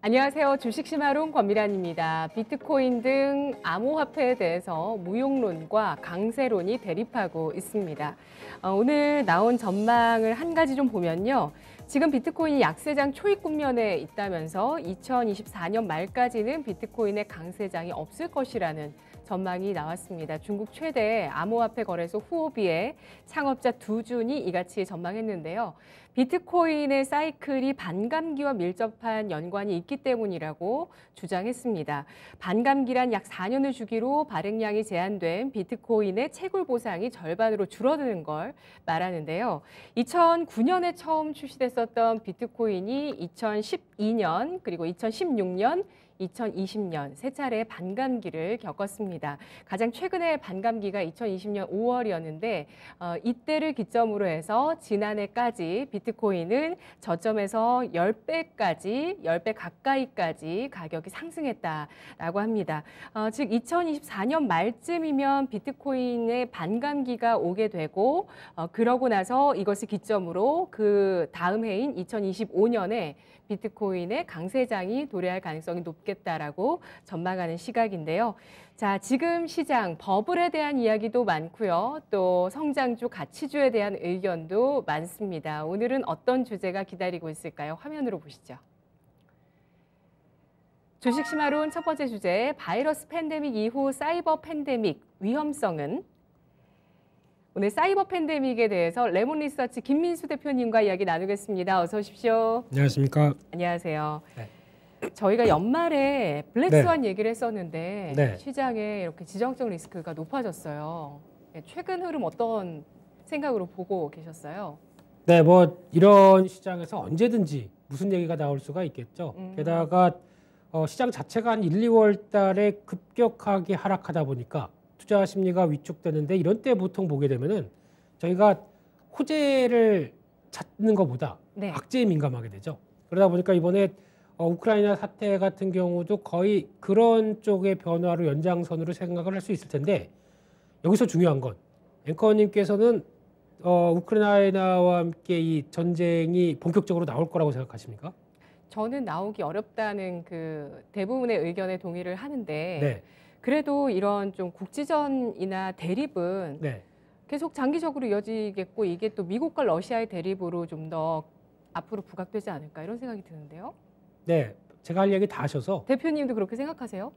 안녕하세요. 주식심화론 권미란입니다. 비트코인 등 암호화폐에 대해서 무용론과 강세론이 대립하고 있습니다. 오늘 나온 전망을 한 가지 좀 보면요. 지금 비트코인이 약세장 초입 국면에 있다면서 2024년 말까지는 비트코인의 강세장이 없을 것이라는 전망이 나왔습니다. 중국 최대 암호화폐 거래소 후오비의 창업자 두준이 이같이 전망했는데요. 비트코인의 사이클이 반감기와 밀접한 연관이 있기 때문이라고 주장했습니다. 반감기란 약 4년을 주기로 발행량이 제한된 비트코인의 채굴 보상이 절반으로 줄어드는 걸 말하는데요. 2009년에 처음 출시됐었던 비트코인이 2012년 그리고 2016년 2020년 세 차례의 반감기를 겪었습니다. 가장 최근의 반감기가 2020년 5월이었는데 이때를 기점으로 해서 지난해까지 비트코인은 저점에서 10배 가까이까지 가격이 상승했다라고 합니다. 즉 2024년 말쯤이면 비트코인의 반감기가 오게 되고 그러고 나서 이것을 기점으로 그 다음 해인 2025년에 비트코인의 강세장이 도래할 가능성이 높겠다라고 전망하는 시각인데요. 자, 지금 시장 버블에 대한 이야기도 많고요. 또 성장주, 가치주에 대한 의견도 많습니다. 오늘은 어떤 주제가 기다리고 있을까요? 화면으로 보시죠. 주식심화론 첫 번째 주제, 바이러스 팬데믹 이후 사이버 팬데믹 위험성은? 오늘 사이버 팬데믹에 대해서 레몬리서치 김민수 대표님과 이야기 나누겠습니다. 어서 오십시오. 안녕하십니까. 안녕하세요. 네. 저희가 연말에 블랙스완 얘기를 했었는데 네. 시장에 이렇게 지정적 리스크가 높아졌어요. 최근 흐름 어떤 생각으로 보고 계셨어요? 네, 뭐 이런 시장에서 언제든지 무슨 얘기가 나올 수가 있겠죠. 게다가 시장 자체가 한 1, 2월 달에 급격하게 하락하다 보니까 투자 심리가 위축되는데 이런 때 보통 보게 되면은 저희가 호재를 찾는 것보다 네. 악재에 민감하게 되죠. 그러다 보니까 이번에 우크라이나 사태 같은 경우도 거의 그런 쪽의 변화로 연장선으로 생각을 할 수 있을 텐데 여기서 중요한 건 앵커님께서는 우크라이나와 함께 이 전쟁이 본격적으로 나올 거라고 생각하십니까? 저는 나오기 어렵다는 그 대부분의 의견에 동의를 하는데 네. 그래도 이런 좀 국지전이나 대립은 네. 계속 장기적으로 이어지겠고 이게 또 미국과 러시아의 대립으로 좀 더 앞으로 부각되지 않을까 이런 생각이 드는데요. 네. 제가 할 얘기 다 하셔서 대표님도 그렇게 생각하세요?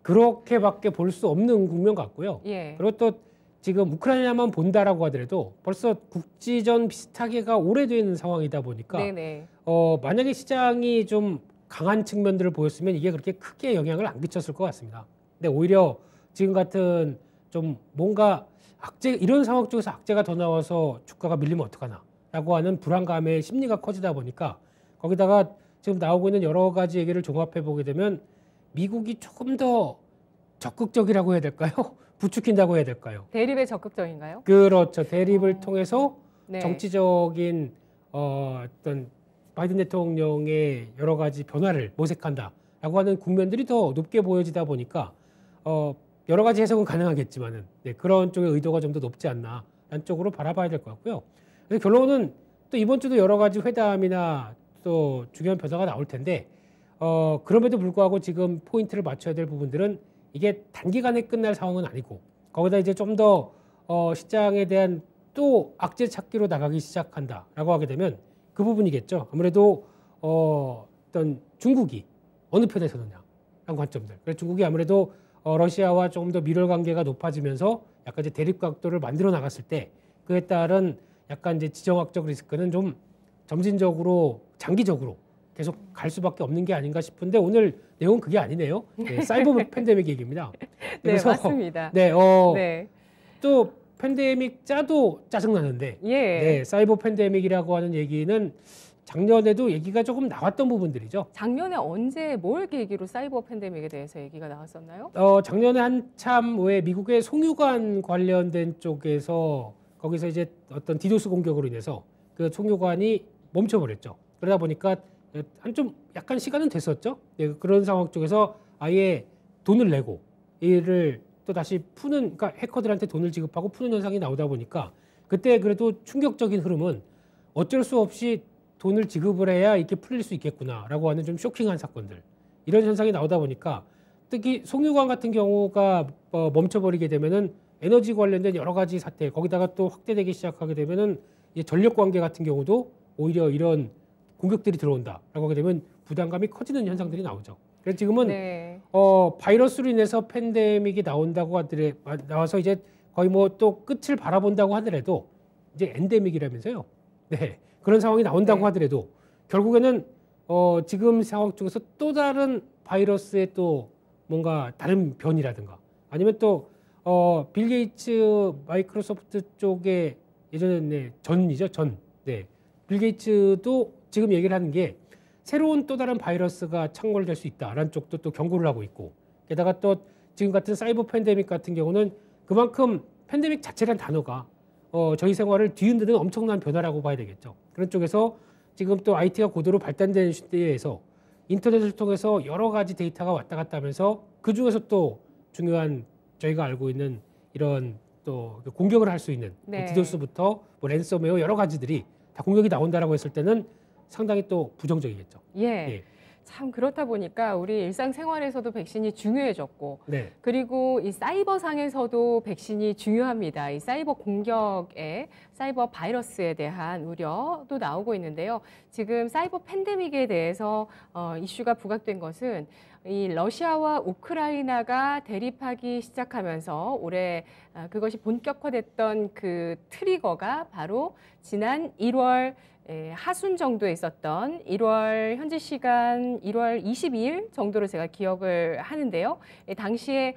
그렇게밖에 볼 수 없는 국면 같고요. 예. 그리고 또 지금 우크라이나만 본다라고 하더라도 벌써 국지전 비슷하게가 오래되는 상황이다 보니까 네네. 만약에 시장이 좀 강한 측면들을 보였으면 이게 그렇게 크게 영향을 안 끼쳤을 것 같습니다. 근데 오히려 지금 같은 좀 뭔가 악재 이런 상황 쪽에서 악재가 더 나와서 주가가 밀리면 어떡하나 라고 하는 불안감의 심리가 커지다 보니까 거기다가 지금 나오고 있는 여러 가지 얘기를 종합해 보게 되면 미국이 조금 더 적극적이라고 해야 될까요? 부추긴다고 해야 될까요? 대립에 적극적인가요? 그렇죠. 대립을 통해서 네. 정치적인 어떤 바이든 대통령의 여러 가지 변화를 모색한다라고 하는 국면들이 더 높게 보여지다 보니까 여러 가지 해석은 가능하겠지만은 네, 그런 쪽의 의도가 좀 더 높지 않나라는 쪽으로 바라봐야 될 것 같고요. 그래서 결론은 또 이번 주도 여러 가지 회담이나 또 중요한 변화가 나올 텐데 그럼에도 불구하고 지금 포인트를 맞춰야 될 부분들은 이게 단기간에 끝날 상황은 아니고 거기다 이제 좀 더 시장에 대한 또 악재 찾기로 나가기 시작한다라고 하게 되면 그 부분이겠죠. 아무래도 어떤 중국이 어느 편에 서느냐라는 관점들. 그래서 중국이 아무래도 러시아와 조금 더 밀월 관계가 높아지면서 약간 이제 대립 각도를 만들어 나갔을 때 그에 따른 약간 이제 지정학적 리스크는 좀 점진적으로 장기적으로 계속 갈 수밖에 없는 게 아닌가 싶은데 오늘 내용은 그게 아니네요. 네, 사이버 팬데믹 얘기입니다. 네, 맞습니다. 네, 네. 또 팬데믹 짜도 짜증나는데 예. 네, 사이버 팬데믹이라고 하는 얘기는 작년에도 얘기가 조금 나왔던 부분들이죠. 작년에 언제 뭘 계기로 사이버 팬데믹에 대해서 얘기가 나왔었나요? 작년에 한참 왜 미국의 송유관 관련된 쪽에서 거기서 이제 어떤 디도스 공격으로 인해서 그 송유관이 멈춰버렸죠. 그러다 보니까 한 좀 약간 시간은 됐었죠. 네, 그런 상황 쪽에서 아예 돈을 내고 이를 또 다시 푸는, 그러니까 해커들한테 돈을 지급하고 푸는 현상이 나오다 보니까 그때 그래도 충격적인 흐름은 어쩔 수 없이 돈을 지급을 해야 이렇게 풀릴 수 있겠구나라고 하는 좀 쇼킹한 사건들, 이런 현상이 나오다 보니까 특히 송유관 같은 경우가 멈춰버리게 되면은 에너지 관련된 여러 가지 사태, 거기다가 또 확대되기 시작하게 되면은 이제 전력 관계 같은 경우도 오히려 이런 공격들이 들어온다라고 하게 되면 부담감이 커지는 현상들이 나오죠. 그래서 지금은 네. 바이러스로 인해서 팬데믹이 나와서 이제 거의 뭐 또 끝을 바라본다고 하더라도 이제 엔데믹이라면서요. 네, 그런 상황이 나온다고 네. 하더라도 결국에는 지금 상황 쪽에서 또 다른 바이러스의 또 뭔가 다른 변이라든가 아니면 또 빌 게이츠 마이크로소프트 쪽에 예전에 전이죠, 전. 네. 빌 게이츠도 지금 얘기를 하는 게 새로운 또 다른 바이러스가 창궐될 수 있다라는 쪽도 또 경고를 하고 있고, 게다가 또 지금 같은 사이버 팬데믹 같은 경우는 그만큼 팬데믹 자체라는 단어가 저희 생활을 뒤흔드는 엄청난 변화라고 봐야 되겠죠. 그런 쪽에서 지금 또 IT가 고도로 발달된 시대에서 인터넷을 통해서 여러 가지 데이터가 왔다 갔다 하면서 그 중에서 또 중요한 저희가 알고 있는 이런 또 공격을 할 수 있는 네. 디도스부터 뭐 랜섬웨어 여러 가지들이 다 공격이 나온다라고 했을 때는 상당히 또 부정적이겠죠. 예. 예. 참 그렇다 보니까 우리 일상생활에서도 백신이 중요해졌고, 네. 그리고 이 사이버상에서도 백신이 중요합니다. 이 사이버 공격에, 사이버 바이러스에 대한 우려도 나오고 있는데요. 지금 사이버 팬데믹에 대해서 이슈가 부각된 것은 이 러시아와 우크라이나가 대립하기 시작하면서 올해 그것이 본격화됐던 그 트리거가 바로 지난 1월 하순 정도에 있었던 1월 현지 시간 1월 22일 정도로 제가 기억을 하는데요. 당시에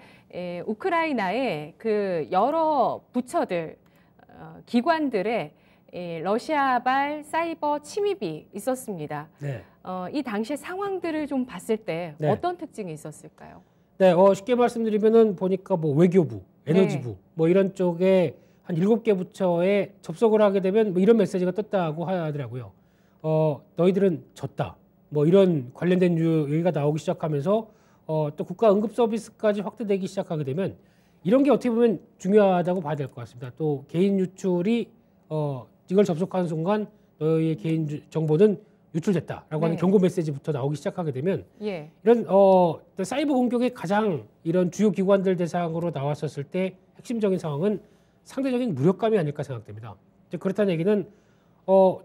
우크라이나의 그 여러 부처들, 기관들의 러시아발 사이버 침입이 있었습니다. 네. 이 당시의 상황들을 좀 봤을 때 네. 어떤 특징이 있었을까요? 네, 쉽게 말씀드리면은 보니까 뭐 외교부, 에너지부 네. 뭐 이런 쪽에 한 7개 부처에 접속을 하게 되면 뭐 이런 메시지가 떴다고 하더라고요. 너희들은 졌다. 뭐 이런 관련된 얘기가 나오기 시작하면서 또 국가 응급 서비스까지 확대되기 시작하게 되면 이런 게 어떻게 보면 중요하다고 봐야 될 것 같습니다. 또 개인 유출이 이걸 접속하는 순간 너희의 개인 정보는 유출됐다라고 하는 네. 경고 메시지부터 나오기 시작하게 되면 예. 이런 사이버 공격의 가장 이런 주요 기관들 대상으로 나왔었을 때 핵심적인 상황은 상대적인 무력감이 아닐까 생각됩니다. 이제 그렇다는 얘기는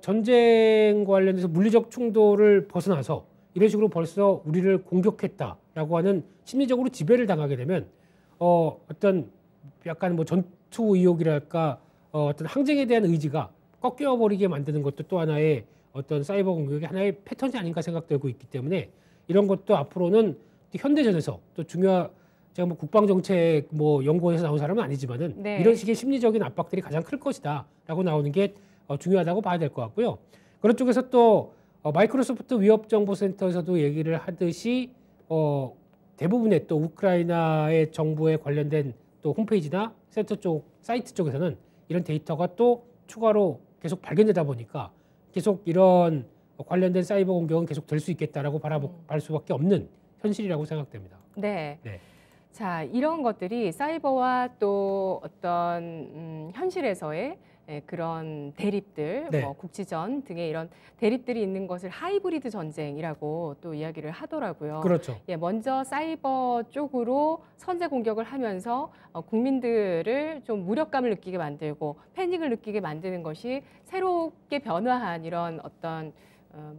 전쟁 관련해서 물리적 충돌을 벗어나서 이런 식으로 벌써 우리를 공격했다라고 하는 심리적으로 지배를 당하게 되면 어떤 약간 뭐 전투 의욕이랄까 어떤 항쟁에 대한 의지가 꺾여버리게 만드는 것도 또 하나의 어떤 사이버 공격의 하나의 패턴이 아닌가 생각되고 있기 때문에 이런 것도 앞으로는 현대전에서 또 제가 뭐 국방정책 뭐 연구원에서 나온 사람은 아니지만은 네. 이런 식의 심리적인 압박들이 가장 클 것이다라고 나오는 게 중요하다고 봐야 될 것 같고요. 그런 쪽에서 또 마이크로소프트 위협정보센터에서도 얘기를 하듯이 대부분의 또 우크라이나의 정부에 관련된 또 홈페이지나 센터 쪽 사이트 쪽에서는 이런 데이터가 또 추가로 계속 발견되다 보니까 계속 이런 관련된 사이버 공격은 계속 될 수 있겠다라고 바라볼 수밖에 없는 현실이라고 생각됩니다. 네. 네. 자, 이런 것들이 사이버와 또 어떤 현실에서의 그런 대립들, 네. 뭐 국지전 등의 이런 대립들이 있는 것을 하이브리드 전쟁이라고 또 이야기를 하더라고요. 그렇죠. 예, 먼저 사이버 쪽으로 선제 공격을 하면서 국민들을 좀 무력감을 느끼게 만들고 패닉을 느끼게 만드는 것이 새롭게 변화한 이런 어떤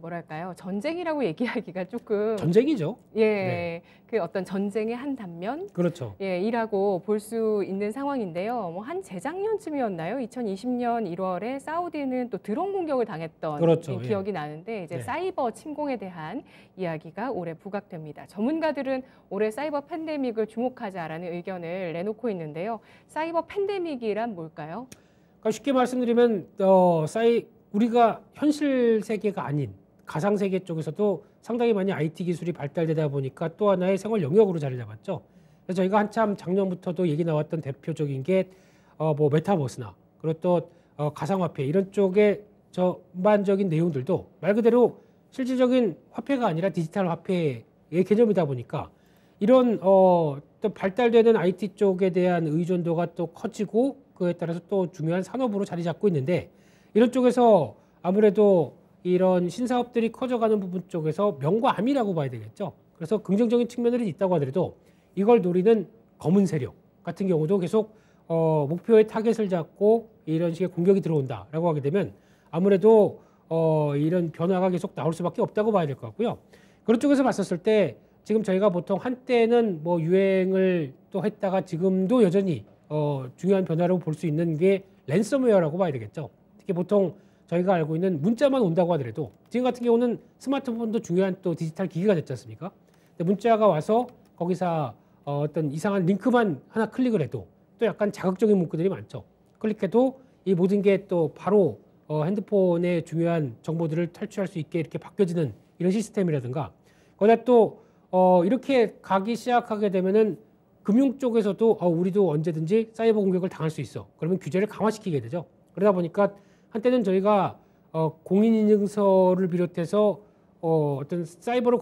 뭐랄까요, 전쟁이라고 얘기하기가 조금 전쟁이죠. 예, 네. 그 어떤 전쟁의 한 단면 그렇죠. 예, 이라고 볼 수 있는 상황인데요. 뭐 한 재작년쯤이었나요? 2020년 1월에 사우디는 또 드론 공격을 당했던 그렇죠. 예. 기억이 나는데 이제 네. 사이버 침공에 대한 이야기가 올해 부각됩니다. 전문가들은 올해 사이버 팬데믹을 주목하자라는 의견을 내놓고 있는데요. 사이버 팬데믹이란 뭘까요? 그러니까 쉽게 말씀드리면 우리가 현실 세계가 아닌 가상 세계 쪽에서도 상당히 많이 IT 기술이 발달되다 보니까 또 하나의 생활 영역으로 자리 잡았죠. 그래서 저희가 한참 작년부터도 얘기 나왔던 대표적인 게 뭐 메타버스나 그리고 또 가상화폐 이런 쪽의 전반적인 내용들도 말 그대로 실질적인 화폐가 아니라 디지털 화폐의 개념이다 보니까 이런 또 발달되는 IT 쪽에 대한 의존도가 또 커지고 그에 따라서 또 중요한 산업으로 자리 잡고 있는데 이런 쪽에서 아무래도 이런 신사업들이 커져가는 부분 쪽에서 명과 암이라고 봐야 되겠죠. 그래서 긍정적인 측면들이 있다고 하더라도 이걸 노리는 검은 세력 같은 경우도 계속 목표의 타겟을 잡고 이런 식의 공격이 들어온다라고 하게 되면 아무래도 이런 변화가 계속 나올 수밖에 없다고 봐야 될 것 같고요. 그런 쪽에서 봤었을 때 지금 저희가 보통 한때는 뭐 유행을 또 했다가 지금도 여전히 중요한 변화로 볼 수 있는 게 랜섬웨어라고 봐야 되겠죠. 특히 보통 저희가 알고 있는 문자만 온다고 하더라도 지금 같은 경우는 스마트폰도 중요한 또 디지털 기기가 됐지 않습니까? 근데 문자가 와서 거기서 어떤 이상한 링크만 하나 클릭을 해도 또 약간 자극적인 문구들이 많죠. 클릭해도 이 모든 게 또 바로 핸드폰의 중요한 정보들을 탈취할 수 있게 이렇게 바뀌어지는 이런 시스템이라든가 거기다 또 이렇게 가기 시작하게 되면은 금융 쪽에서도 우리도 언제든지 사이버 공격을 당할 수 있어. 그러면 규제를 강화시키게 되죠. 그러다 보니까 한때는 저희가 공인인증서를 비롯해서 어떤 사이버로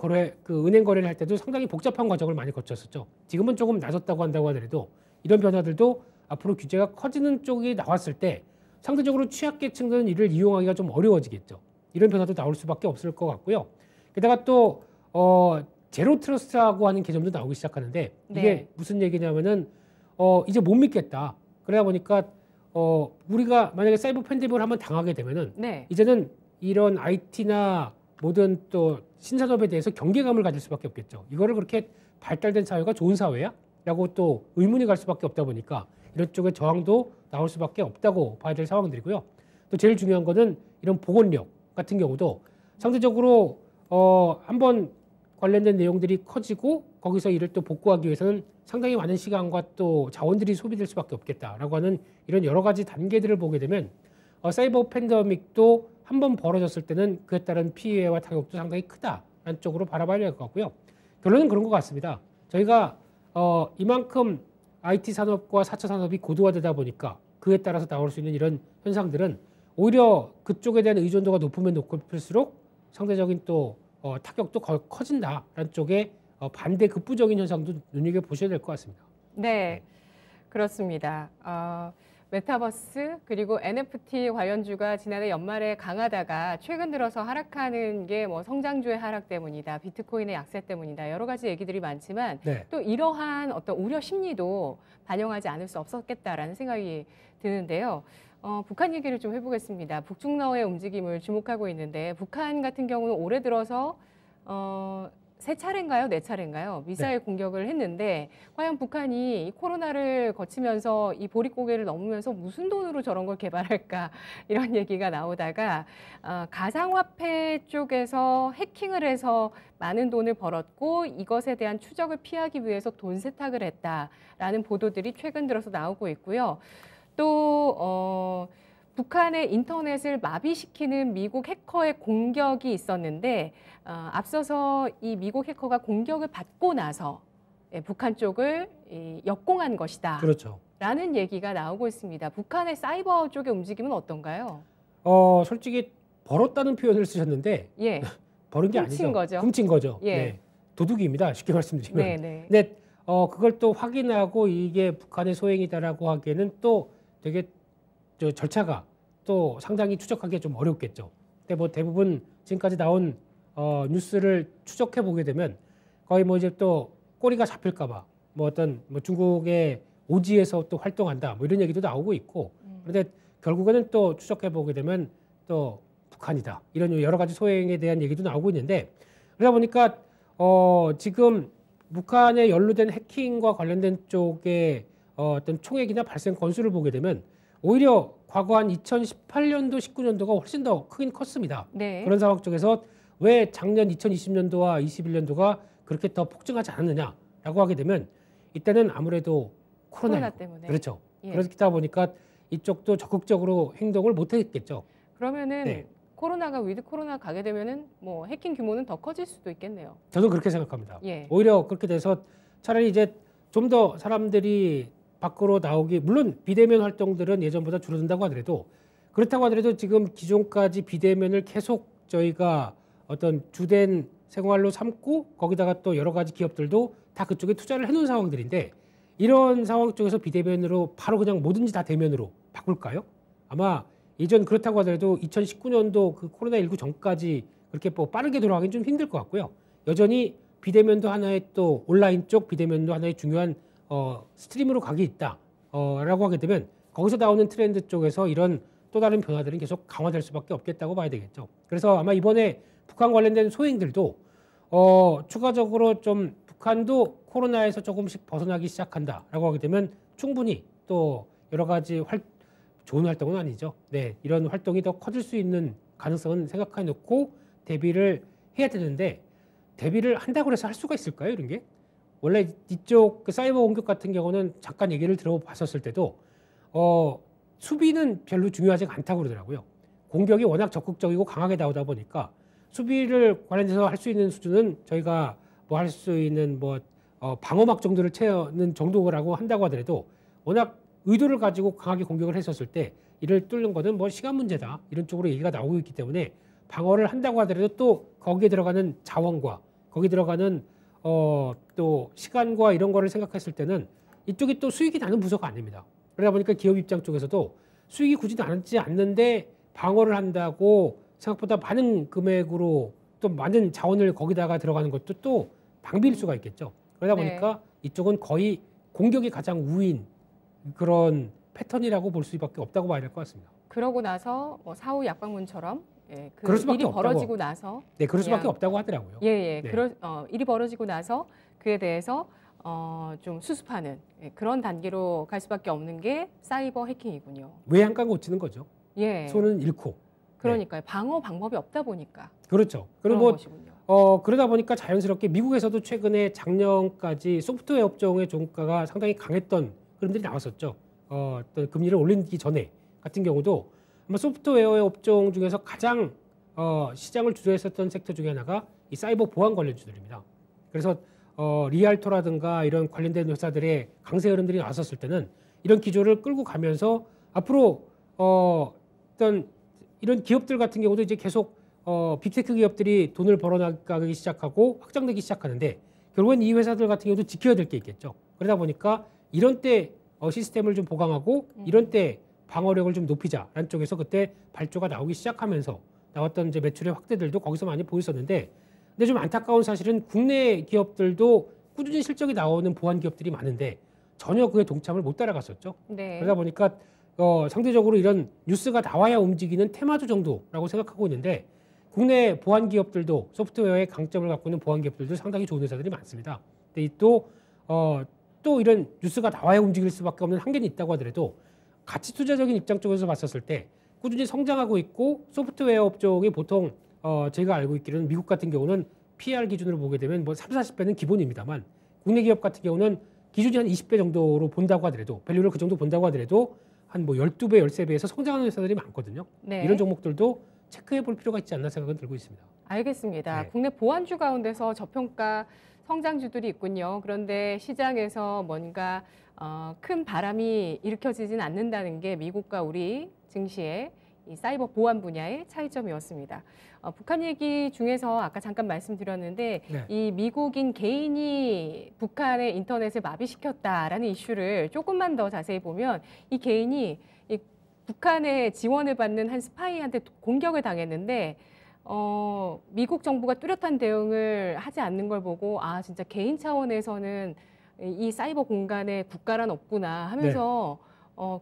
은행 거래를 할 때도 상당히 복잡한 과정을 많이 거쳤었죠. 지금은 조금 낮았다고 한다고 하더라도 이런 변화들도 앞으로 규제가 커지는 쪽이 나왔을 때 상대적으로 취약계층들은 이를 이용하기가 좀 어려워지겠죠. 이런 변화도 나올 수밖에 없을 것 같고요. 게다가 또 제로 트러스트라고 하는 개념도 나오기 시작하는데 이게 네. 무슨 얘기냐면은 이제 못 믿겠다. 그러다 보니까 우리가 만약에 사이버 팬데믹을 한번 당하게 되면은 네. 이제는 이런 IT나 모든 또 신산업에 대해서 경계감을 가질 수밖에 없겠죠. 이거를 그렇게 발달된 사회가 좋은 사회야? 라고 또 의문이 갈 수밖에 없다 보니까 이런 쪽에 저항도 나올 수밖에 없다고 봐야 될 상황들이고요. 또 제일 중요한 거는 이런 보건력 같은 경우도 상대적으로 한번 관련된 내용들이 커지고 거기서 이를 또 복구하기 위해서는 상당히 많은 시간과 또 자원들이 소비될 수밖에 없겠다라고 하는 이런 여러 가지 단계들을 보게 되면 사이버 팬데믹도 한번 벌어졌을 때는 그에 따른 피해와 타격도 상당히 크다라는 쪽으로 바라봐야 될 것 같고요. 결론은 그런 것 같습니다. 저희가 이만큼 IT 산업과 4차 산업이 고도화되다 보니까 그에 따라서 나올 수 있는 이런 현상들은 오히려 그쪽에 대한 의존도가 높으면 높을수록 상대적인 또 타격도 커진다라는 쪽에 반대 극부적인 현상도 눈여겨보셔야 될 것 같습니다. 네, 그렇습니다. 메타버스 그리고 NFT 관련주가 지난해 연말에 강하다가 최근 들어서 하락하는 게 뭐 성장주의 하락 때문이다, 비트코인의 약세 때문이다 여러 가지 얘기들이 많지만 네. 또 이러한 어떤 우려 심리도 반영하지 않을 수 없었겠다라는 생각이 드는데요. 북한 얘기를 좀 해보겠습니다. 북중러의 움직임을 주목하고 있는데 북한 같은 경우는 올해 들어서 세 차례인가요? 네 차례인가요? 미사일 공격을 했는데 과연 북한이 이 코로나를 거치면서 이 보릿고개를 넘으면서 무슨 돈으로 저런 걸 개발할까 이런 얘기가 나오다가 가상화폐 쪽에서 해킹을 해서 많은 돈을 벌었고 이것에 대한 추적을 피하기 위해서 돈 세탁을 했다라는 보도들이 최근 들어서 나오고 있고요. 또 북한의 인터넷을 마비시키는 미국 해커의 공격이 있었는데 앞서서 이 미국 해커가 공격을 받고 나서 북한 쪽을 역공한 것이다. 그렇죠. 라는 얘기가 나오고 있습니다. 북한의 사이버 쪽의 움직임은 어떤가요? 솔직히 벌었다는 표현을 쓰셨는데 예. 벌은 게 훔친 아니죠. 거죠. 훔친 거죠. 예. 네. 도둑입니다. 쉽게 말씀드리면. 네, 네. 근데 그걸 또 확인하고 이게 북한의 소행이다라고 하기에는 또 되게 절차가 또 상당히 추적하기 좀 어렵겠죠. 근데 뭐 대부분 지금까지 나온 뉴스를 추적해 보게 되면 거의 뭐 이제 또 꼬리가 잡힐까봐 뭐 어떤 뭐 중국의 오지에서 또 활동한다 뭐 이런 얘기도 나오고 있고 그런데 결국에는 또 추적해 보게 되면 또 북한이다 이런 여러 가지 소행에 대한 얘기도 나오고 있는데 그러다 보니까 지금 북한에 연루된 해킹과 관련된 쪽에 어떤 총액이나 발생 건수를 보게 되면 오히려 과거 한 2018년도, 19년도가 훨씬 더 크긴 컸습니다. 네. 그런 상황 쪽에서 왜 작년 2020년도와 21년도가 그렇게 더 폭증하지 않았느냐라고 하게 되면 이때는 아무래도 코로나 코로나19 때문에. 그렇죠. 예. 그렇다 보니까 이쪽도 적극적으로 행동을 못 했겠죠. 그러면은 네. 코로나가 위드 코로나 가게 되면은 뭐 해킹 규모는 더 커질 수도 있겠네요. 저는 그렇게 생각합니다. 예. 오히려 그렇게 돼서 차라리 이제 좀 더 사람들이 밖으로 나오기 물론 비대면 활동들은 예전보다 줄어든다고 하더라도 그렇다고 하더라도 지금 기존까지 비대면을 계속 저희가 어떤 주된 생활로 삼고 거기다가 또 여러 가지 기업들도 다 그쪽에 투자를 해놓은 상황들인데 이런 상황 쪽에서 비대면으로 바로 그냥 뭐든지 다 대면으로 바꿀까요? 아마 예전 그렇다고 하더라도 2019년도 그 코로나19 전까지 그렇게 뭐 빠르게 돌아가긴 좀 힘들 것 같고요. 여전히 비대면도 하나의 또 온라인 쪽 비대면도 하나의 중요한 스트림으로 각이 있다. 라고 하게 되면 거기서 나오는 트렌드 쪽에서 이런 또 다른 변화들은 계속 강화될 수밖에 없겠다고 봐야 되겠죠. 그래서 아마 이번에 북한 관련된 소행들도 추가적으로 좀 북한도 코로나에서 조금씩 벗어나기 시작한다라고 하게 되면 충분히 또 여러 가지 좋은 활동은 아니죠. 네, 이런 활동이 더 커질 수 있는 가능성은 생각해 놓고 대비를 해야 되는데 대비를 한다고 해서 할 수가 있을까요? 이런 게 원래 이쪽 그 사이버 공격 같은 경우는 잠깐 얘기를 들어봤었을 때도 수비는 별로 중요하지 않다고 그러더라고요. 공격이 워낙 적극적이고 강하게 나오다 보니까 수비를 관련해서 할 수 있는 수준은 저희가 뭐 할 수 있는 뭐 방어막 정도를 채우는 정도라고 한다고 하더라도 워낙 의도를 가지고 강하게 공격을 했었을 때 이를 뚫는 것은 뭐 시간 문제다 이런 쪽으로 얘기가 나오고 있기 때문에 방어를 한다고 하더라도 또 거기에 들어가는 자원과 거기 들어가는 또 시간과 이런 거를 생각했을 때는 이쪽이 또 수익이 나는 부서가 아닙니다. 그러다 보니까 기업 입장 쪽에서도 수익이 굳이 나지 않는데 방어를 한다고 생각보다 많은 금액으로 또 많은 자원을 거기다가 들어가는 것도 또 낭비일 수가 있겠죠. 그러다 보니까 이쪽은 거의 공격이 가장 우위인 그런 패턴이라고 볼 수밖에 없다고 봐야 될 것 같습니다. 그러고 나서 뭐 사후 약방문처럼 그 그럴 수밖에 일이 없다고. 벌어지고 나서 네, 그럴 수밖에 없다고 하더라고요. 예. 네. 일이 벌어지고 나서 그에 대해서 좀 수습하는 그런 단계로 갈 수밖에 없는 게 사이버 해킹이군요. 외양간 고치는 거죠. 예. 손은 잃고. 그러니까요. 방어 방법이 없다 보니까. 그렇죠. 그런 그리고 것이군요. 그러다 보니까 자연스럽게 미국에서도 최근에 작년까지 소프트웨어 업종의 종가가 상당히 강했던 그런들이 나왔었죠. 어떤 금리를 올리기 전에 같은 경우도 아마 소프트웨어의 업종 중에서 가장 시장을 주도했었던 섹터 중에 하나가 이 사이버 보안 관련주들입니다. 그래서 리알토라든가 이런 관련된 회사들의 강세 흐름들이 나왔었을 때는 이런 기조를 끌고 가면서 앞으로 어떤 이런 기업들 같은 경우도 이제 계속 빅테크 기업들이 돈을 벌어나가기 시작하고 확장되기 시작하는데 결국엔 이 회사들 같은 경우도 지켜야 될 게 있겠죠. 그러다 보니까 이런 때 시스템을 좀 보강하고 이런 때 방어력을 좀 높이자라는 쪽에서 그때 발조가 나오기 시작하면서 나왔던 이제 매출의 확대들도 거기서 많이 보였었는데 근데 좀 안타까운 사실은 국내 기업들도 꾸준히 실적이 나오는 보안 기업들이 많은데 전혀 그에 동참을 못 따라갔었죠. 네. 그러다 보니까 상대적으로 이런 뉴스가 나와야 움직이는 테마주 정도라고 생각하고 있는데 국내 보안 기업들도 소프트웨어의 강점을 갖고 있는 보안 기업들도 상당히 좋은 회사들이 많습니다. 근데 또 이런 뉴스가 나와야 움직일 수밖에 없는 한계는 있다고 하더라도 가치 투자적인 입장 쪽에서 봤었을 때 꾸준히 성장하고 있고 소프트웨어 업종이 보통 제가 알고 있기로는 미국 같은 경우는 PER 기준으로 보게 되면 뭐 3, 40배는 기본입니다만 국내 기업 같은 경우는 기준이 한 20배 정도로 본다고 하더라도 밸류를 그 정도 본다고 하더라도 한 뭐 12배, 13배에서 성장하는 회사들이 많거든요. 네. 이런 종목들도 체크해 볼 필요가 있지 않나 생각은 들고 있습니다. 알겠습니다. 네. 국내 보안주 가운데서 저평가 성장주들이 있군요. 그런데 시장에서 뭔가 큰 바람이 일으켜지진 않는다는 게 미국과 우리 증시의 이 사이버 보안 분야의 차이점이었습니다. 북한 얘기 중에서 아까 잠깐 말씀드렸는데 네. 이 미국인 개인이 북한의 인터넷을 마비시켰다라는 이슈를 조금만 더 자세히 보면 이 개인이 이 북한의 지원을 받는 한 스파이한테 공격을 당했는데 미국 정부가 뚜렷한 대응을 하지 않는 걸 보고 아 진짜 개인 차원에서는 이 사이버 공간에 국가란 없구나 하면서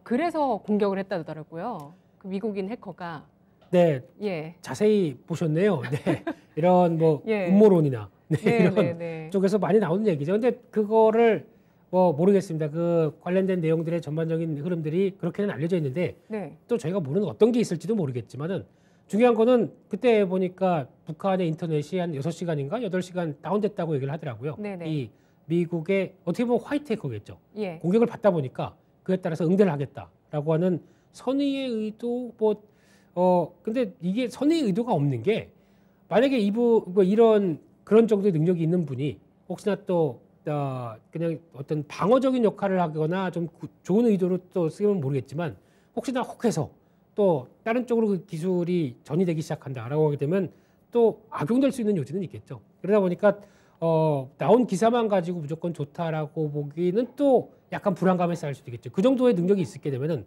그래서 공격을 했다더라고요. 그 미국인 해커가. 네, 예. 자세히 보셨네요. 네, 이런 뭐 예. 음모론이나 네, 이런 네, 네. 쪽에서 많이 나오는 얘기죠. 근데 그거를 뭐 모르겠습니다. 그 관련된 내용들의 전반적인 흐름들이 그렇게는 알려져 있는데 네. 또 저희가 모르는 어떤 게 있을지도 모르겠지만은 중요한 거는 그때 보니까 북한의 인터넷이 한 6시간인가 8시간 다운됐다고 얘기를 하더라고요. 네네. 이 미국의 어떻게 보면 화이트 해커겠죠. 예. 공격을 받다 보니까 그에 따라서 응대를 하겠다라고 하는 선의의 의도 근데 이게 선의의 의도가 없는 게 만약에 뭐 이런 그런 정도의 능력이 있는 분이 혹시나 또 그냥 어떤 방어적인 역할을 하거나 좀 좋은 의도로 또 쓰면 모르겠지만 혹시나 혹해서 또 다른 쪽으로 그 기술이 전이되기 시작한다라고 하게 되면 또 악용될 수 있는 요지는 있겠죠. 그러다 보니까 나온 기사만 가지고 무조건 좋다라고 보기는 또 약간 불안감에 쌓일 수도 있겠죠. 그 정도의 능력이 있게 되면은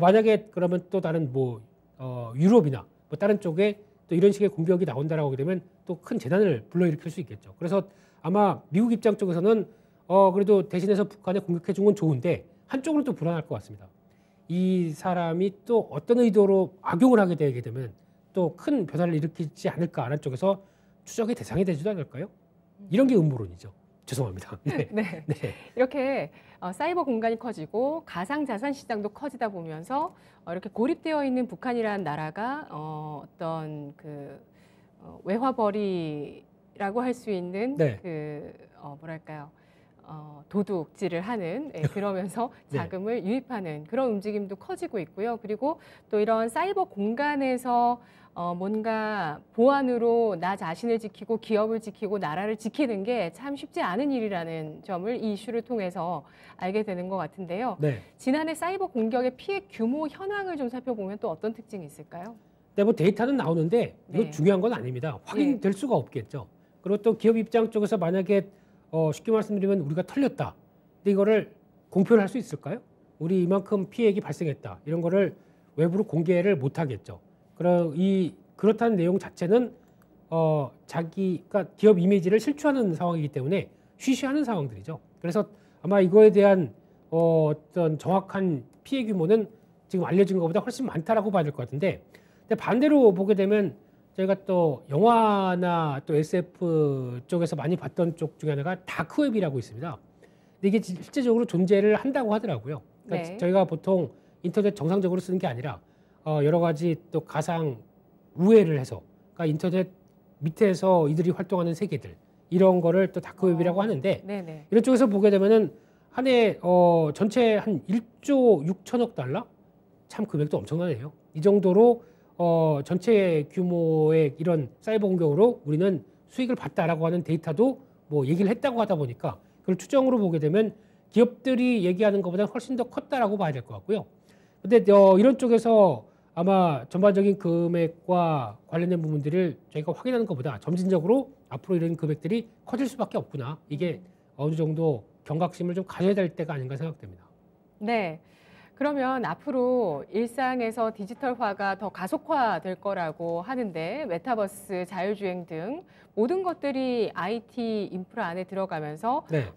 만약에 그러면 또 다른 뭐 유럽이나 뭐 다른 쪽에 또 이런 식의 공격이 나온다라고 하게 되면 또 큰 재난을 불러일으킬 수 있겠죠. 그래서 아마 미국 입장 쪽에서는 그래도 대신해서 북한에 공격해 준 건 좋은데 한쪽으로는 또 불안할 것 같습니다. 이 사람이 또 어떤 의도로 악용을 하게 되게 되면 또 큰 변화를 일으키지 않을까라는 쪽에서 추적의 대상이 되지도 않을까요? 이런 게 음모론이죠. 죄송합니다. 네. 네. 네. 이렇게 사이버 공간이 커지고 가상자산 시장도 커지다 보면서 이렇게 고립되어 있는 북한이라는 나라가 어떤 그 외화벌이라고 할 수 있는 네. 그 뭐랄까요? 도둑질을 하는 그러면서 네. 자금을 유입하는 그런 움직임도 커지고 있고요. 그리고 또 이런 사이버 공간에서 뭔가 보안으로 나 자신을 지키고 기업을 지키고 나라를 지키는 게 참 쉽지 않은 일이라는 점을 이 이슈를 통해서 알게 되는 것 같은데요. 네. 지난해 사이버 공격의 피해 규모 현황을 좀 살펴보면 또 어떤 특징이 있을까요? 네, 뭐 데이터는 나오는데 이거 네. 중요한 건 아닙니다. 확인될 수가 없겠죠. 그리고 또 기업 입장 쪽에서 만약에 쉽게 말씀드리면 우리가 털렸다. 근데 이거를 공표를 할 수 있을까요? 우리 이만큼 피해액이 발생했다. 이런 거를 외부로 공개를 못 하겠죠. 그렇다는 내용 자체는 자기가 기업 이미지를 실추하는 상황이기 때문에 쉬쉬하는 상황들이죠. 그래서 아마 이거에 대한 어떤 정확한 피해 규모는 지금 알려진 것보다 훨씬 많다라고 봐야 될 것 같은데, 근데 반대로 보게 되면 저희가 또 영화나 또 SF 쪽에서 많이 봤던 쪽 중에 하나가 다크웹이라고 있습니다. 근데 이게 실제적으로 존재를 한다고 하더라고요. 그러니까 네. 저희가 보통 인터넷 정상적으로 쓰는 게 아니라 여러 가지 또 가상 우회를 해서, 그러니까 인터넷 밑에서 이들이 활동하는 세계들, 이런 거를 또 다크웹이라고 하는데, 네네. 이런 쪽에서 보게 되면은 한 해 전체 한 1조 6천억 달러? 참 금액도 엄청나네요. 이 정도로 전체 규모의 이런 사이버 공격으로 우리는 수익을 봤다라고 하는 데이터도 뭐 얘기를 했다고 하다 보니까 그걸 추정으로 보게 되면 기업들이 얘기하는 것보다 훨씬 더 컸다라고 봐야 될 것 같고요. 근데 이런 쪽에서 아마 전반적인 금액과 관련된 부분들을 저희가 확인하는 것보다 점진적으로 앞으로 이런 금액들이 커질 수밖에 없구나. 이게 어느 정도 경각심을 좀 가져야 될 때가 아닌가 생각됩니다. 네. 그러면 앞으로 일상에서 디지털화가 더 가속화될 거라고 하는데 메타버스, 자율주행 등 모든 것들이 IT 인프라 안에 들어가면서 네.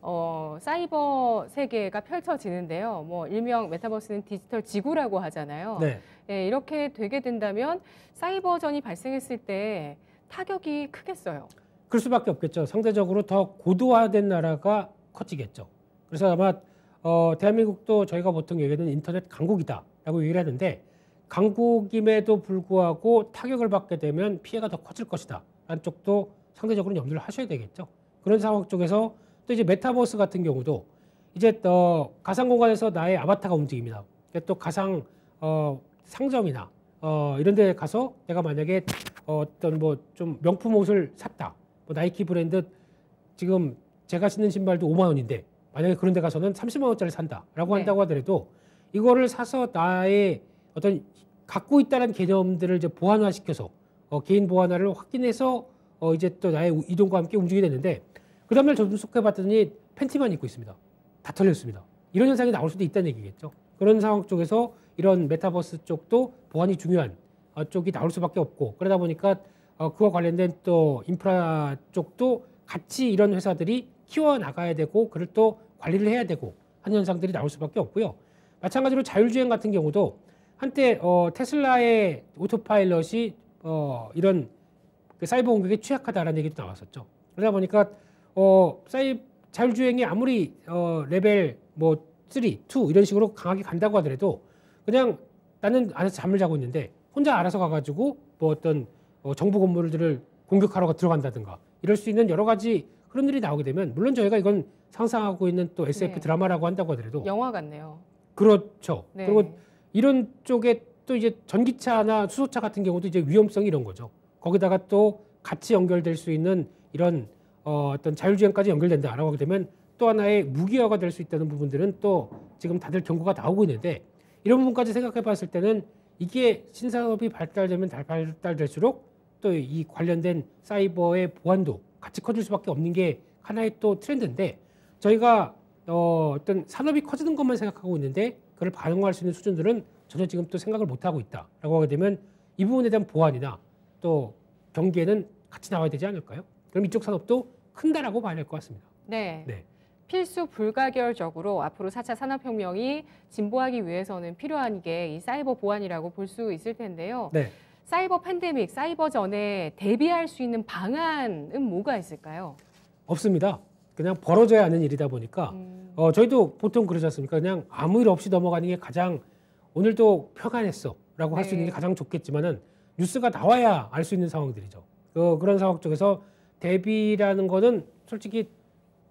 사이버 세계가 펼쳐지는데요. 뭐 일명 메타버스는 디지털 지구라고 하잖아요. 네. 예, 이렇게 되게 된다면 사이버전이 발생했을 때 타격이 크겠어요. 그럴 수밖에 없겠죠. 상대적으로 더 고도화된 나라가 커지겠죠. 그래서 아마 대한민국도 저희가 보통 얘기하는 인터넷 강국이다라고 얘기를 하는데, 강국임에도 불구하고 타격을 받게 되면 피해가 더 커질 것이다 라는 쪽도 상대적으로 염두를 하셔야 되겠죠. 그런 상황 쪽에서 또 이제 메타버스 같은 경우도 이제 가상 공간에서 나의 아바타가 움직입니다. 또 가상 상점이나 이런 데 가서 내가 만약에 어떤 뭐 좀 명품 옷을 샀다. 뭐 나이키 브랜드 지금 제가 신는 신발도 5만 원인데 만약에 그런 데 가서는 30만 원짜리 산다라고 네. 한다고 하더라도 이거를 사서 나의 어떤 갖고 있다는 개념들을 이제 보안화시켜서 개인 보안화를 확인해서 이제 또 나의 이동과 함께 움직이게 되는데, 그 다음날 접속해 봤더니 팬티만 입고 있습니다. 다 털렸습니다. 이런 현상이 나올 수도 있다는 얘기겠죠. 그런 상황 쪽에서 이런 메타버스 쪽도 보안이 중요한 쪽이 나올 수밖에 없고, 그러다 보니까 그와 관련된 또 인프라 쪽도 같이 이런 회사들이 키워나가야 되고 그걸 또 관리를 해야 되고 하는 현상들이 나올 수밖에 없고요. 마찬가지로 자율주행 같은 경우도 한때 테슬라의 오토파일럿이 이런 그 사이버 공격에 취약하다라는 얘기도 나왔었죠. 그러다 보니까 자율주행이 아무리 레벨 뭐 3, 2 이런 식으로 강하게 간다고 하더라도 그냥 나는 안에서 잠을 자고 있는데 혼자 알아서 가가지고 뭐 어떤 정부 건물들을 공격하러 들어간다든가 이럴 수 있는 여러 가지 흐름들이 나오게 되면, 물론 저희가 이건 상상하고 있는 또 SF 네. 드라마라고 한다고 하더라도 영화 같네요. 그렇죠. 네. 그리고 이런 쪽에 또 이제 전기차나 수소차 같은 경우도 이제 위험성이 이런 거죠. 거기다가 또 같이 연결될 수 있는 이런 어떤 자율주행까지 연결된다라고 하게 되면 또 하나의 무기화가 될 수 있다는 부분들은 또 지금 다들 경고가 나오고 있는데, 이런 부분까지 생각해 봤을 때는 이게 신산업이 발달되면 발달될수록 또 이 관련된 사이버의 보안도 같이 커질 수밖에 없는 게 하나의 또 트렌드인데, 저희가 어떤 산업이 커지는 것만 생각하고 있는데 그걸 반영할 수 있는 수준들은 전혀 지금 또 생각을 못 하고 있다라고 하게 되면 이 부분에 대한 보완이나 또 경계는 같이 나와야 되지 않을까요? 그럼 이쪽 산업도 큰다라고 봐야 될 것 같습니다. 네. 네. 필수 불가결적으로 앞으로 4차 산업혁명이 진보하기 위해서는 필요한 게 이 사이버 보안이라고 볼 수 있을 텐데요. 네. 사이버 팬데믹, 사이버 전에 대비할 수 있는 방안은 뭐가 있을까요? 없습니다. 그냥 벌어져야 하는 일이다 보니까 저희도 보통 그러지 않습니까? 그냥 아무 일 없이 넘어가는 게 가장 오늘도 평안했어라고 할 수 있는 게 가장 좋겠지만은 뉴스가 나와야 알 수 있는 상황들이죠. 그런 상황 쪽에서 대비라는 거는 솔직히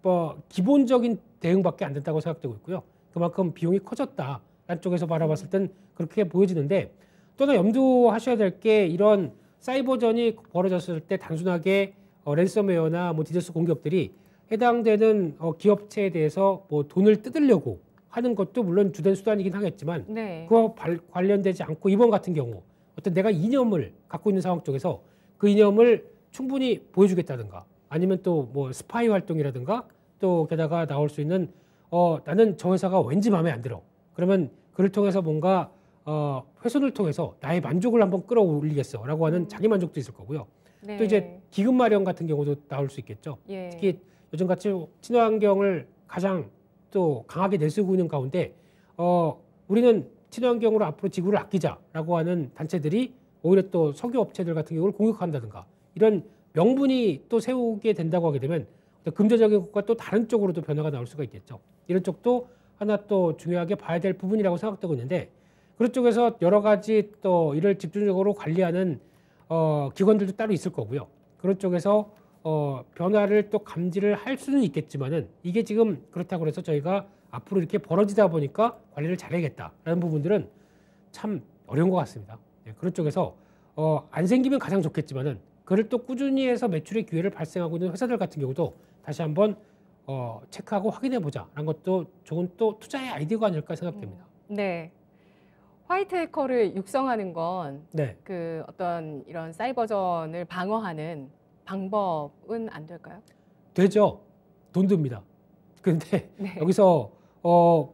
뭐 기본적인 대응밖에 안 된다고 생각되고 있고요. 그만큼 비용이 커졌다라는 쪽에서 바라봤을 땐 그렇게 보여지는데 또 하나 염두하셔야 될 게 이런 사이버전이 벌어졌을 때 단순하게 랜섬웨어나 뭐 디도스 공격들이 해당되는 기업체에 대해서 뭐 돈을 뜯으려고 하는 것도 물론 주된 수단이긴 하겠지만 네. 그와 관련되지 않고 이번 같은 경우 어떤 내가 이념을 갖고 있는 상황 쪽에서 그 이념을 충분히 보여주겠다든가 아니면 또 뭐 스파이 활동이라든가 또 게다가 나올 수 있는 나는 저 회사가 왠지 마음에 안 들어. 그러면 그를 통해서 뭔가 훼손을 통해서 나의 만족을 한번 끌어올리겠어라고 하는 자기 만족도 있을 거고요. 네. 또 이제 기금 마련 같은 경우도 나올 수 있겠죠. 예. 특히 요즘같이 친환경을 가장 또 강하게 내세우고 있는 가운데 우리는 친환경으로 앞으로 지구를 아끼자라고 하는 단체들이 오히려 또 석유 업체들 같은 경우를 공격한다든가 이런 명분이 또 세우게 된다고 하게 되면 금전적인 것과 또 다른 쪽으로도 변화가 나올 수가 있겠죠. 이런 쪽도 하나 또 중요하게 봐야 될 부분이라고 생각되고 있는데 그런 쪽에서 여러 가지 또 이를 집중적으로 관리하는 기관들도 따로 있을 거고요. 그런 쪽에서 변화를 또 감지를 할 수는 있겠지만은 이게 지금 그렇다고 해서 저희가 앞으로 이렇게 벌어지다 보니까 관리를 잘해야겠다라는 부분들은 참 어려운 것 같습니다. 네, 그런 쪽에서 안 생기면 가장 좋겠지만은 그를 또 꾸준히 해서 매출의 기회를 발생하고 있는 회사들 같은 경우도 다시 한번 체크하고 확인해 보자라는 것도 좋은 또 투자의 아이디어가 아닐까 생각됩니다. 네. 화이트 해커를 육성하는 건 네, 그 어떤 이런 사이버전을 방어하는 방법은 안 될까요? 되죠. 돈 듭니다. 근데 네. 여기서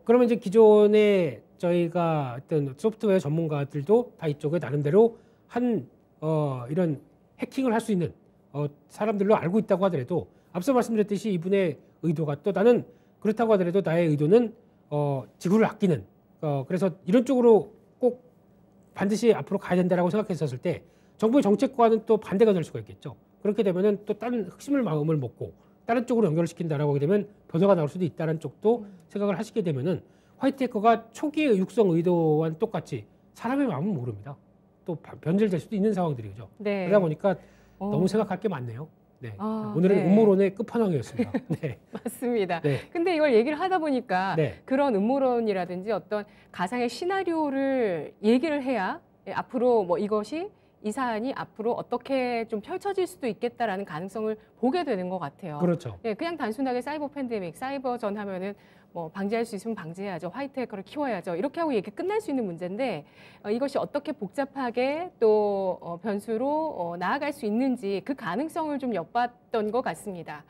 그러면 이제 기존에 저희가 어떤 소프트웨어 전문가들도 다 이쪽에 나름대로 한 이런 해킹을 할 수 있는 사람들로 알고 있다고 하더라도 앞서 말씀드렸듯이 이분의 의도가 또 나는 그렇다고 하더라도 나의 의도는 지구를 아끼는 그래서 이런 쪽으로 꼭 반드시 앞으로 가야 된다라고 생각했었을 때 정부의 정책과는 또 반대가 될 수가 있겠죠. 그렇게 되면은 또 다른 핵심을 마음을 먹고 다른 쪽으로 연결을 시킨다라고 하게 되면 변화가 나올 수도 있다는 쪽도 생각을 하시게 되면은 화이트 해커가 초기의 육성 의도와는 똑같이 사람의 마음은 모릅니다. 또 변질될 수도 있는 상황들이죠. 네. 그러다 보니까 너무 생각할 게 많네요. 네. 아, 오늘은 네. 음모론의 끝판왕이었습니다. 네. 맞습니다. 네. 근데 이걸 얘기를 하다 보니까 네. 그런 음모론이라든지 어떤 가상의 시나리오를 얘기를 해야 앞으로 뭐 이것이 이 사안이 앞으로 어떻게 좀 펼쳐질 수도 있겠다라는 가능성을 보게 되는 것 같아요. 그렇죠. 예, 그냥 단순하게 사이버 팬데믹, 사이버전 하면은 뭐 방지할 수 있으면 방지해야죠. 화이트 해커를 키워야죠. 이렇게 하고 얘기 끝날 수 있는 문제인데 이것이 어떻게 복잡하게 또 변수로 나아갈 수 있는지 그 가능성을 좀 엿봤던 것 같습니다.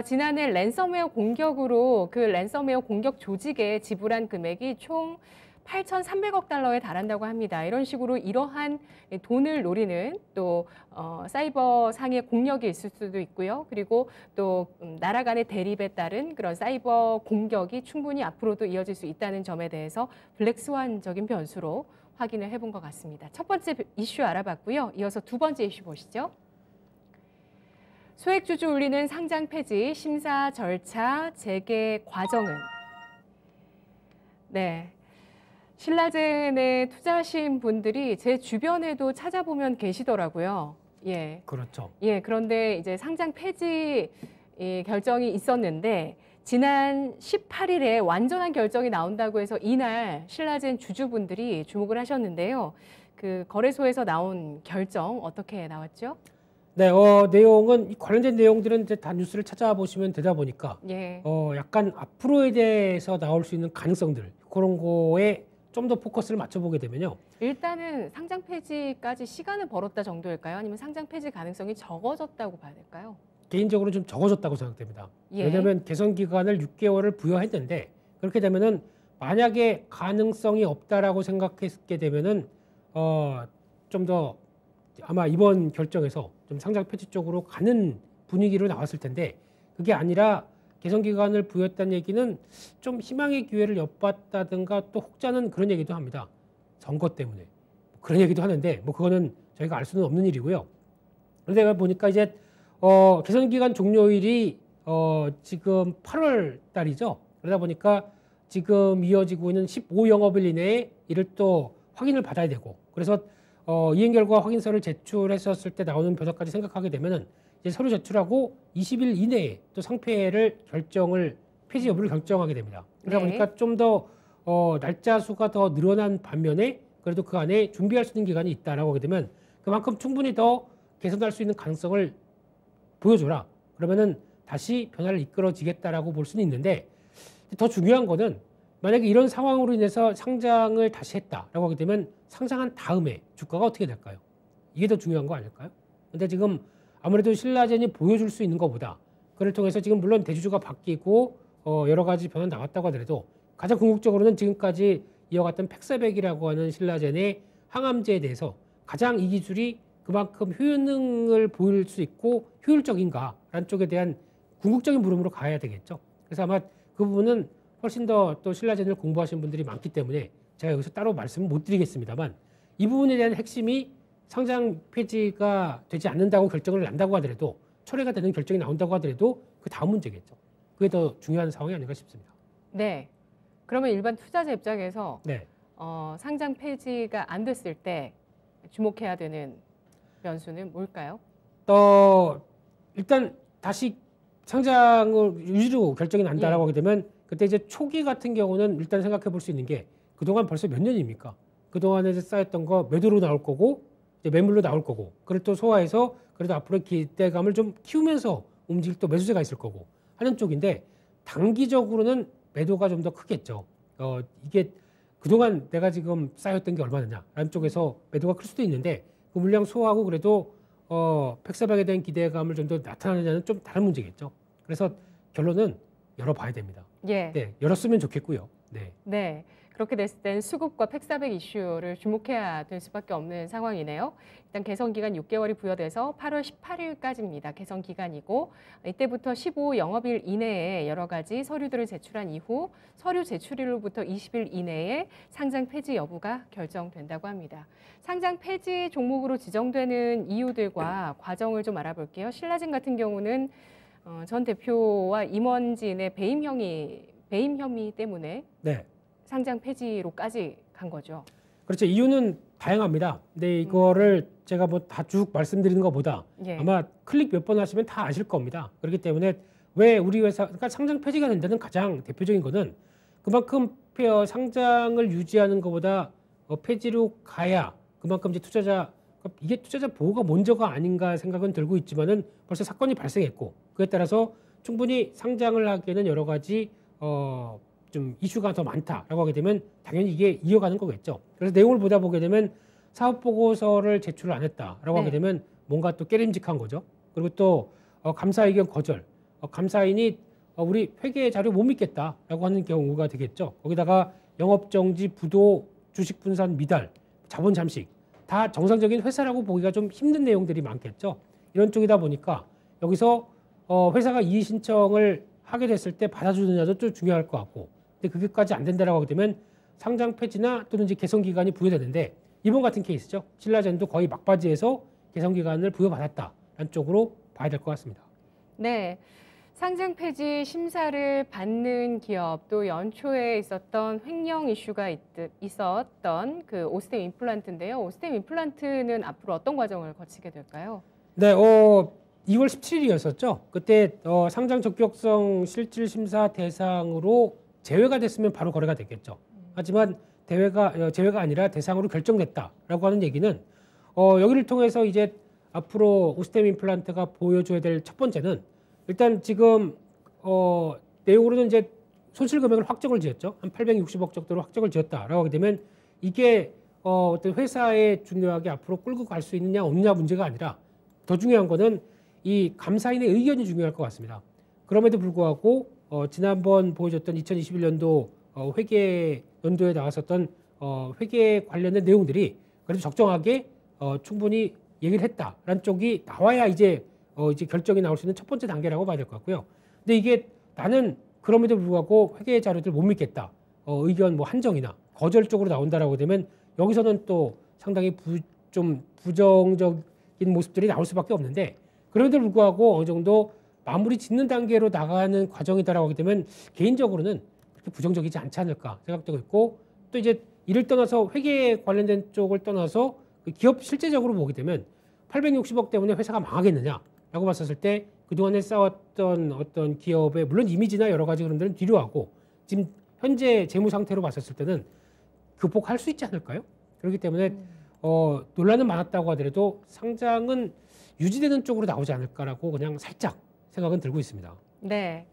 지난해 랜섬웨어 공격으로 그 랜섬웨어 공격 조직에 지불한 금액이 총 8,300억 달러에 달한다고 합니다. 이런 식으로 이러한 돈을 노리는 또 사이버 상의 공력이 있을 수도 있고요. 그리고 또 나라 간의 대립에 따른 그런 사이버 공격이 충분히 앞으로도 이어질 수 있다는 점에 대해서 블랙스완적인 변수로 확인을 해본 것 같습니다. 첫 번째 이슈 알아봤고요. 이어서 두 번째 이슈 보시죠. 소액주주 울리는 상장 폐지 심사 절차 재개 과정은 네. 신라젠에 투자하신 분들이 제 주변에도 찾아보면 계시더라고요. 예. 그렇죠. 예. 그런데 이제 상장 폐지 결정이 있었는데 지난 18일에 완전한 결정이 나온다고 해서 이날 신라젠 주주분들이 주목을 하셨는데요. 그 거래소에서 나온 결정 어떻게 나왔죠? 네, 내용은 관련된 내용들은 이제 다 뉴스를 찾아보시면 되다 보니까 예. 약간 앞으로에 대해서 나올 수 있는 가능성들 그런 거에 좀 더 포커스를 맞춰보게 되면요. 일단은 상장 폐지까지 시간을 벌었다 정도일까요? 아니면 상장 폐지 가능성이 적어졌다고 봐야 될까요? 개인적으로 좀 적어졌다고 생각됩니다. 예. 왜냐하면 개선 기간을 6개월을 부여했는데 그렇게 되면은 만약에 가능성이 없다라고 생각했게 되면은 좀 더 아마 이번 결정에서 좀 상장 폐지 쪽으로 가는 분위기로 나왔을 텐데 그게 아니라 개선 기간을 부여했다는 얘기는 좀 희망의 기회를 엿봤다든가 또 혹자는 그런 얘기도 합니다. 선거 때문에 그런 얘기도 하는데 뭐 그거는 저희가 알 수는 없는 일이고요. 그런데 보니까 이제 개선 기간 종료일이 지금 8월 달이죠. 그러다 보니까 지금 이어지고 있는 15영업일 이내에 이를 또 확인을 받아야 되고 그래서 이행 결과 확인서를 제출했었을 때 나오는 변화까지 생각하게 되면은 이제 서류 제출하고 20일 이내에 또 상패를 폐지 여부를 결정하게 됩니다. 그러다 네. 보니까 좀 더 날짜 수가 더 늘어난 반면에 그래도 그 안에 준비할 수 있는 기간이 있다라고 하게 되면 그만큼 충분히 더 개선할 수 있는 가능성을 보여줘라. 그러면은 다시 변화를 이끌어지겠다라고 볼 수는 있는데 더 중요한 거는 만약에 이런 상황으로 인해서 상장을 다시 했다라고 하게 되면 상장한 다음에 주가가 어떻게 될까요? 이게 더 중요한 거 아닐까요? 근데 지금 아무래도 신라젠이 보여줄 수 있는 것보다 그를 통해서 지금 물론 대주주가 바뀌고 여러 가지 변화 나왔다고 하더라도 가장 궁극적으로는 지금까지 이어갔던 팩사백이라고 하는 신라젠의 항암제에 대해서 가장 이 기술이 그만큼 효능을 보일 수 있고 효율적인가라는 쪽에 대한 궁극적인 물음으로 가야 되겠죠. 그래서 아마 그 부분은 훨씬 더 또 신라젠을 공부하신 분들이 많기 때문에 제가 여기서 따로 말씀을 못 드리겠습니다만 이 부분에 대한 핵심이 상장 폐지가 되지 않는다고 결정을 난다고 하더라도 철회가 되는 결정이 나온다고 하더라도 그 다음 문제겠죠. 그게 더 중요한 상황이 아닌가 싶습니다. 네. 그러면 일반 투자자 입장에서 네. 상장 폐지가 안 됐을 때 주목해야 되는 변수는 뭘까요? 일단 다시 상장을 유지로 결정이 난다라고 하게 되면 그때 이제 초기 같은 경우는 일단 생각해 볼 수 있는 게 그동안 벌써 몇 년입니까? 그동안에 쌓였던 거 매도로 나올 거고 이제 매물로 나올 거고 그걸 또 소화해서 그래도 앞으로 기대감을 좀 키우면서 움직일 또 매수세가 있을 거고 하는 쪽인데 단기적으로는 매도가 좀 더 크겠죠. 이게 그동안 내가 지금 쌓였던 게 얼마느냐라는 쪽에서 매도가 클 수도 있는데 그 물량 소화하고 그래도 팩사백에 대한 기대감을 좀 더 나타나느냐는 좀 다른 문제겠죠. 그래서 결론은 열어봐야 됩니다. 예. 네, 열었으면 좋겠고요. 네. 네. 그렇게 됐을 땐 수급과 팩사백 이슈를 주목해야 될 수밖에 없는 상황이네요. 일단 개선 기간 6개월이 부여돼서 8월 18일까지입니다. 개선 기간이고 이때부터 15영업일 이내에 여러 가지 서류들을 제출한 이후 서류 제출일로부터 20일 이내에 상장 폐지 여부가 결정된다고 합니다. 상장 폐지 종목으로 지정되는 이유들과 과정을 좀 알아볼게요. 신라젠 같은 경우는 전 대표와 임원진의 배임 혐의 때문에 네. 상장 폐지로까지 간 거죠. 그렇죠. 이유는 다양합니다. 근데 이거를 제가 뭐 다 쭉 말씀드리는 것보다 예. 아마 클릭 몇 번 하시면 다 아실 겁니다. 그렇기 때문에 왜 우리 회사, 그러니까 상장 폐지가 된다는 가장 대표적인 거는 그만큼 상장을 유지하는 것보다 폐지로 가야 그만큼 이제 이게 투자자 보호가 먼저가 아닌가 생각은 들고 있지만은 벌써 사건이 발생했고 그에 따라서 충분히 상장을 하기에는 여러 가지 좀 이슈가 더 많다라고 하게 되면 당연히 이게 이어가는 거겠죠. 그래서 내용을 보다 보게 되면 사업 보고서를 제출을 안 했다라고 네. 하게 되면 뭔가 또 깨림직한 거죠. 그리고 또 감사 의견 거절, 감사인이 우리 회계 자료 못 믿겠다라고 하는 경우가 되겠죠. 거기다가 영업 정지, 부도, 주식 분산 미달, 자본 잠식 다 정상적인 회사라고 보기가 좀 힘든 내용들이 많겠죠. 이런 쪽이다 보니까 여기서 회사가 이의 신청을 하게 됐을 때 받아주느냐도 좀 중요할 것 같고, 근데 그게까지 안 된다라고 하게 되면 상장 폐지나 또는 이제 개선 기간이 부여되는데 이번 같은 케이스죠. 신라젠도 거의 막바지에서 개선 기간을 부여받았다라는 쪽으로 봐야 될 것 같습니다. 네. 상장 폐지 심사를 받는 기업 또 연초에 있었던 횡령 이슈가 있었던 그 오스템 임플란트인데요. 오스템 임플란트는 앞으로 어떤 과정을 거치게 될까요? 네, 2월 17일이었었죠. 그때 상장 적격성 실질 심사 대상으로 제외가 됐으면 바로 거래가 됐겠죠. 하지만 제외가 아니라 대상으로 결정됐다라고 하는 얘기는 여기를 통해서 이제 앞으로 오스템 임플란트가 보여줘야 될 첫 번째는 일단 지금 내용으로는 이제 손실 금액을 확정을 지었죠. 한 860억 정도로 확정을 지었다라고 하게 되면 이게 어떤 회사에 중요하게 앞으로 끌고 갈 수 있느냐 없느냐 문제가 아니라 더 중요한 거는 이 감사인의 의견이 중요할 것 같습니다. 그럼에도 불구하고 지난번 보여줬던 2021년도 회계 연도에 나왔었던 회계 관련된 내용들이 그래도 적정하게 충분히 얘기를 했다라는 쪽이 나와야 이제 결정이 나올 수 있는 첫 번째 단계라고 봐야 될 것 같고요. 근데 이게 나는 그럼에도 불구하고 회계 자료들 못 믿겠다. 의견 뭐 한정이나 거절 쪽으로 나온다라고 되면 여기서는 또 상당히 좀 부정적인 모습들이 나올 수밖에 없는데 그럼에도 불구하고 어느 정도 마무리 짓는 단계로 나가는 과정이다라고 하게 되면 개인적으로는 그렇게 부정적이지 않지 않을까 생각되고 있고 또 이제 이를 떠나서 회계 관련된 쪽을 떠나서 기업 실제적으로 보게 되면 860억 때문에 회사가 망하겠느냐라고 봤었을 때 그동안에 쌓았던 어떤 기업의 물론 이미지나 여러 가지 그런 데는 뒤로 하고 지금 현재 재무 상태로 봤었을 때는 극복할 수 있지 않을까요? 그렇기 때문에 논란은 많았다고 하더라도 상장은 유지되는 쪽으로 나오지 않을까라고 그냥 살짝 생각은 들고 있습니다. 네.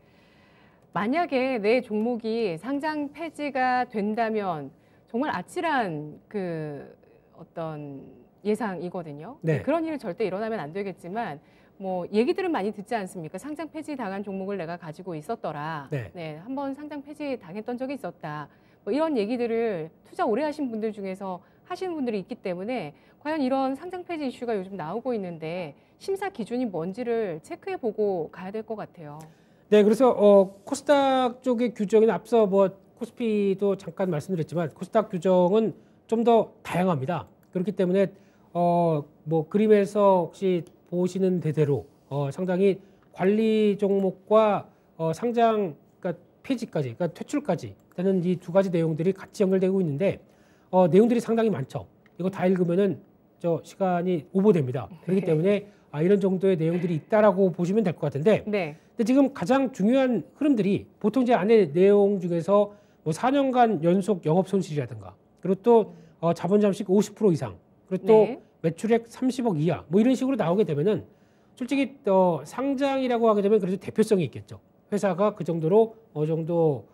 만약에 내 종목이 상장 폐지가 된다면 정말 아찔한 그 어떤 예상이거든요. 네. 그런 일은 절대 일어나면 안 되겠지만 뭐 얘기들은 많이 듣지 않습니까? 상장 폐지 당한 종목을 내가 가지고 있었더라. 네. 한번 상장 폐지 당했던 적이 있었다. 뭐 이런 얘기들을 투자 오래 하신 분들 중에서 하시는 분들이 있기 때문에 과연 이런 상장 폐지 이슈가 요즘 나오고 있는데 심사 기준이 뭔지를 체크해 보고 가야 될 것 같아요. 네, 그래서 코스닥 쪽의 규정은 앞서 뭐 코스피도 잠깐 말씀드렸지만 코스닥 규정은 좀 더 다양합니다. 그렇기 때문에 뭐 그림에서 혹시 보시는 대대로 상당히 관리 종목과 상장 그러니까 폐지까지, 그러니까 퇴출까지 되는 이 두 가지 내용들이 같이 연결되고 있는데 내용들이 상당히 많죠. 이거 다 읽으면은 시간이 오버됩니다. 그렇기 때문에 이런 정도의 내용들이 있다라고 보시면 될 것 같은데, 네. 근데 지금 가장 중요한 흐름들이 보통 이제 안에 내용 중에서 뭐 4년간 연속 영업 손실이라든가, 그리고 또 자본 잠식 50% 이상, 그리고 또 네. 매출액 30억 이하, 뭐 이런 식으로 나오게 되면은 솔직히 상장이라고 하게 되면 그래도 대표성이 있겠죠. 회사가 그 정도로 어느 정도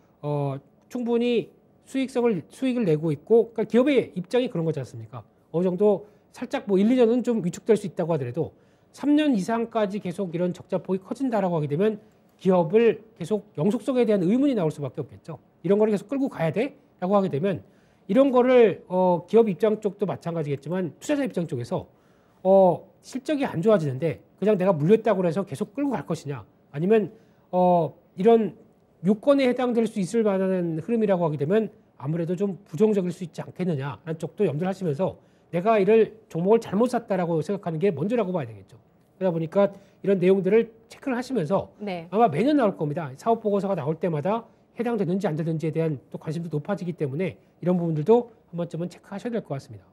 충분히 수익을 내고 있고, 그러니까 기업의 입장이 그런 거지 않습니까? 어느 정도 살짝 뭐 1, 2년은 좀 위축될 수 있다고 하더라도 3년 이상까지 계속 이런 적자폭이 커진다라고 하게 되면 기업을 계속 영속성에 대한 의문이 나올 수밖에 없겠죠. 이런 거를 계속 끌고 가야 돼라고 하게 되면 이런 거를 기업 입장 쪽도 마찬가지겠지만 투자자 입장 쪽에서 실적이 안 좋아지는데 그냥 내가 물렸다고 해서 계속 끌고 갈 것이냐, 아니면 이런 요건에 해당될 수 있을 만한 흐름이라고 하게 되면 아무래도 좀 부정적일 수 있지 않겠느냐라는 쪽도 염두를 하시면서 내가 이를 종목을 잘못 샀다라고 생각하는 게 먼저라고 봐야 되겠죠. 그러다 보니까 이런 내용들을 체크를 하시면서 네. 아마 매년 나올 겁니다. 사업 보고서가 나올 때마다 해당되는지 안 되는지에 대한 또 관심도 높아지기 때문에 이런 부분들도 한 번쯤은 체크하셔야 될 것 같습니다.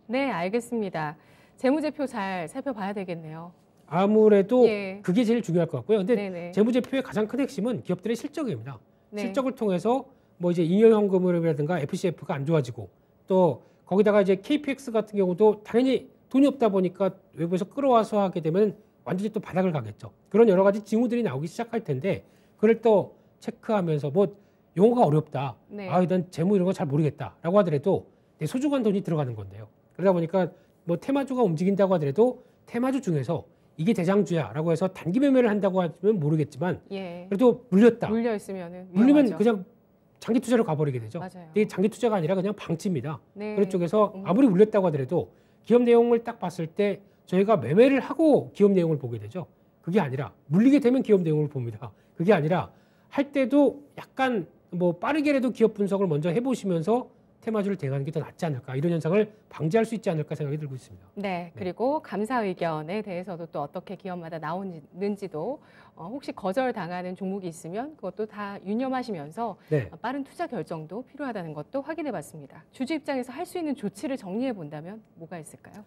네, 알겠습니다. 재무제표 잘 살펴봐야 되겠네요. 아무래도 예. 그게 제일 중요할 것 같고요. 근데 네네. 재무제표의 가장 큰 핵심은 기업들의 실적입니다. 네. 실적을 통해서 뭐 이제 잉여현금흐름이라든가 FCF가 안 좋아지고 또 거기다가 이제 KPX 같은 경우도 당연히 돈이 없다 보니까 외부에서 끌어와서 하게 되면 완전히 또 바닥을 가겠죠. 그런 여러 가지 징후들이 나오기 시작할 텐데 그걸 또 체크하면서 뭐 용어가 어렵다. 네. 난 재무 이런 거 잘 모르겠다라고 하더라도 내 소중한 돈이 들어가는 건데요. 그러다 보니까 뭐 테마주가 움직인다고 하더라도 테마주 중에서 이게 대장주야라고 해서 단기 매매를 한다고 하면 모르겠지만 예. 그래도 물렸다. 물려 있으면은 물리면 위험하죠. 그냥 장기 투자로 가버리게 되죠. 맞아요. 이게 장기 투자가 아니라 그냥 방치입니다. 네. 그런 쪽에서 아무리 물렸다고 하더라도 기업 내용을 딱 봤을 때 저희가 매매를 하고 기업 내용을 보게 되죠. 그게 아니라 물리게 되면 기업 내용을 봅니다. 그게 아니라 할 때도 약간 뭐 빠르게라도 기업 분석을 먼저 해보시면서 테마주를 대응하는 게 더 낫지 않을까, 이런 현상을 방지할 수 있지 않을까 생각이 들고 있습니다. 네, 그리고 감사 의견에 대해서도 또 어떻게 기업마다 나오는지도 혹시 거절당하는 종목이 있으면 그것도 다 유념하시면서 네. 빠른 투자 결정도 필요하다는 것도 확인해 봤습니다. 주주 입장에서 할 수 있는 조치를 정리해 본다면 뭐가 있을까요?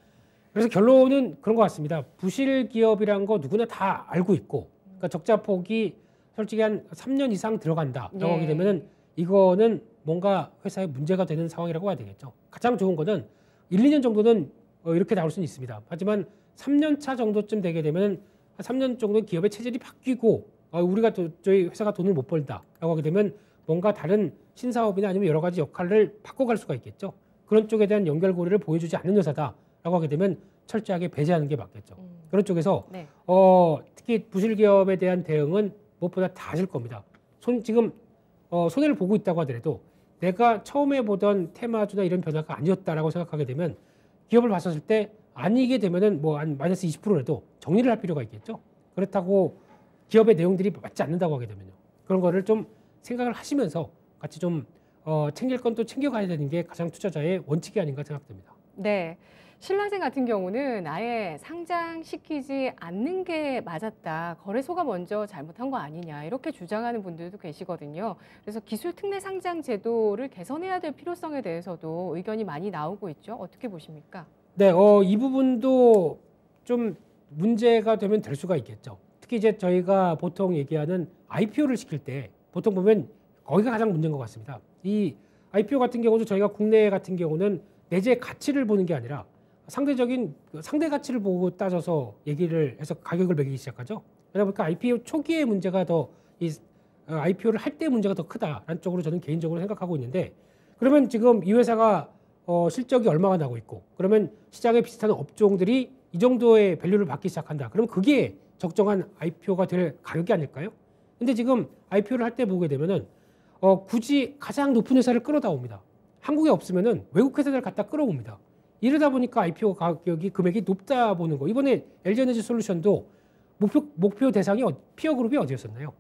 그래서 결론은 그런 것 같습니다. 부실 기업이란 거 누구나 다 알고 있고, 그러니까 적자 폭이 솔직히 한 3년 이상 들어간다라고 예. 하게 되면은 이거는 뭔가 회사에 문제가 되는 상황이라고 봐야 되겠죠. 가장 좋은 거는 1, 2년 정도는 이렇게 나올 수는 있습니다. 하지만 3년 차 정도쯤 되게 되면 3년 정도 기업의 체질이 바뀌고 우리가 저희 회사가 돈을 못 벌다라고 하게 되면 뭔가 다른 신사업이나 아니면 여러 가지 역할을 바꿔갈 수가 있겠죠. 그런 쪽에 대한 연결고리를 보여주지 않는 회사다라고 하게 되면 철저하게 배제하는 게 맞겠죠. 그런 쪽에서 네. 특히 부실 기업에 대한 대응은 무엇보다 다 하실 겁니다. 지금 손해를 보고 있다고 하더라도 내가 처음에 보던 테마주나 이런 변화가 아니었다라고 생각하게 되면 기업을 봤었을 때 아니게 되면은 뭐 한 마이너스 20%라도 정리를 할 필요가 있겠죠. 그렇다고 기업의 내용들이 맞지 않는다고 하게 되면요. 그런 거를 좀 생각을 하시면서 같이 좀 챙길 건 또 챙겨가야 되는 게 가장 투자자의 원칙이 아닌가 생각됩니다. 네. 신라생 같은 경우는 아예 상장시키지 않는 게 맞았다. 거래소가 먼저 잘못한 거 아니냐. 이렇게 주장하는 분들도 계시거든요. 그래서 기술 특례 상장 제도를 개선해야 될 필요성에 대해서도 의견이 많이 나오고 있죠. 어떻게 보십니까? 네, 이 부분도 좀 문제가 되면 될 수가 있겠죠. 특히 이제 저희가 보통 얘기하는 IPO를 시킬 때 보통 보면 거기가 가장 문제인 것 같습니다. 이 IPO 같은 경우도 저희가 국내 같은 경우는 내재 가치를 보는 게 아니라 상대적인 상대 가치를 보고 따져서 얘기를 해서 가격을 매기기 시작하죠. 그러다 보니까 IPO 초기의 문제가 더 이 IPO를 할 때 문제가 더 크다라는 쪽으로 저는 개인적으로 생각하고 있는데 그러면 지금 이 회사가 실적이 얼마가 나고 있고 그러면 시장에 비슷한 업종들이 이 정도의 밸류를 받기 시작한다. 그럼 그게 적정한 IPO가 될 가격이 아닐까요? 근데 지금 IPO를 할 때 보게 되면은 굳이 가장 높은 회사를 끌어다 옵니다. 한국에 없으면은 외국 회사들 갖다 끌어옵니다. 이러다 보니까 IPO 가격이 금액이 높다 보는 거. 이번에 LG에너지솔루션도 목표 대상이 피어 그룹이 어디였었나요?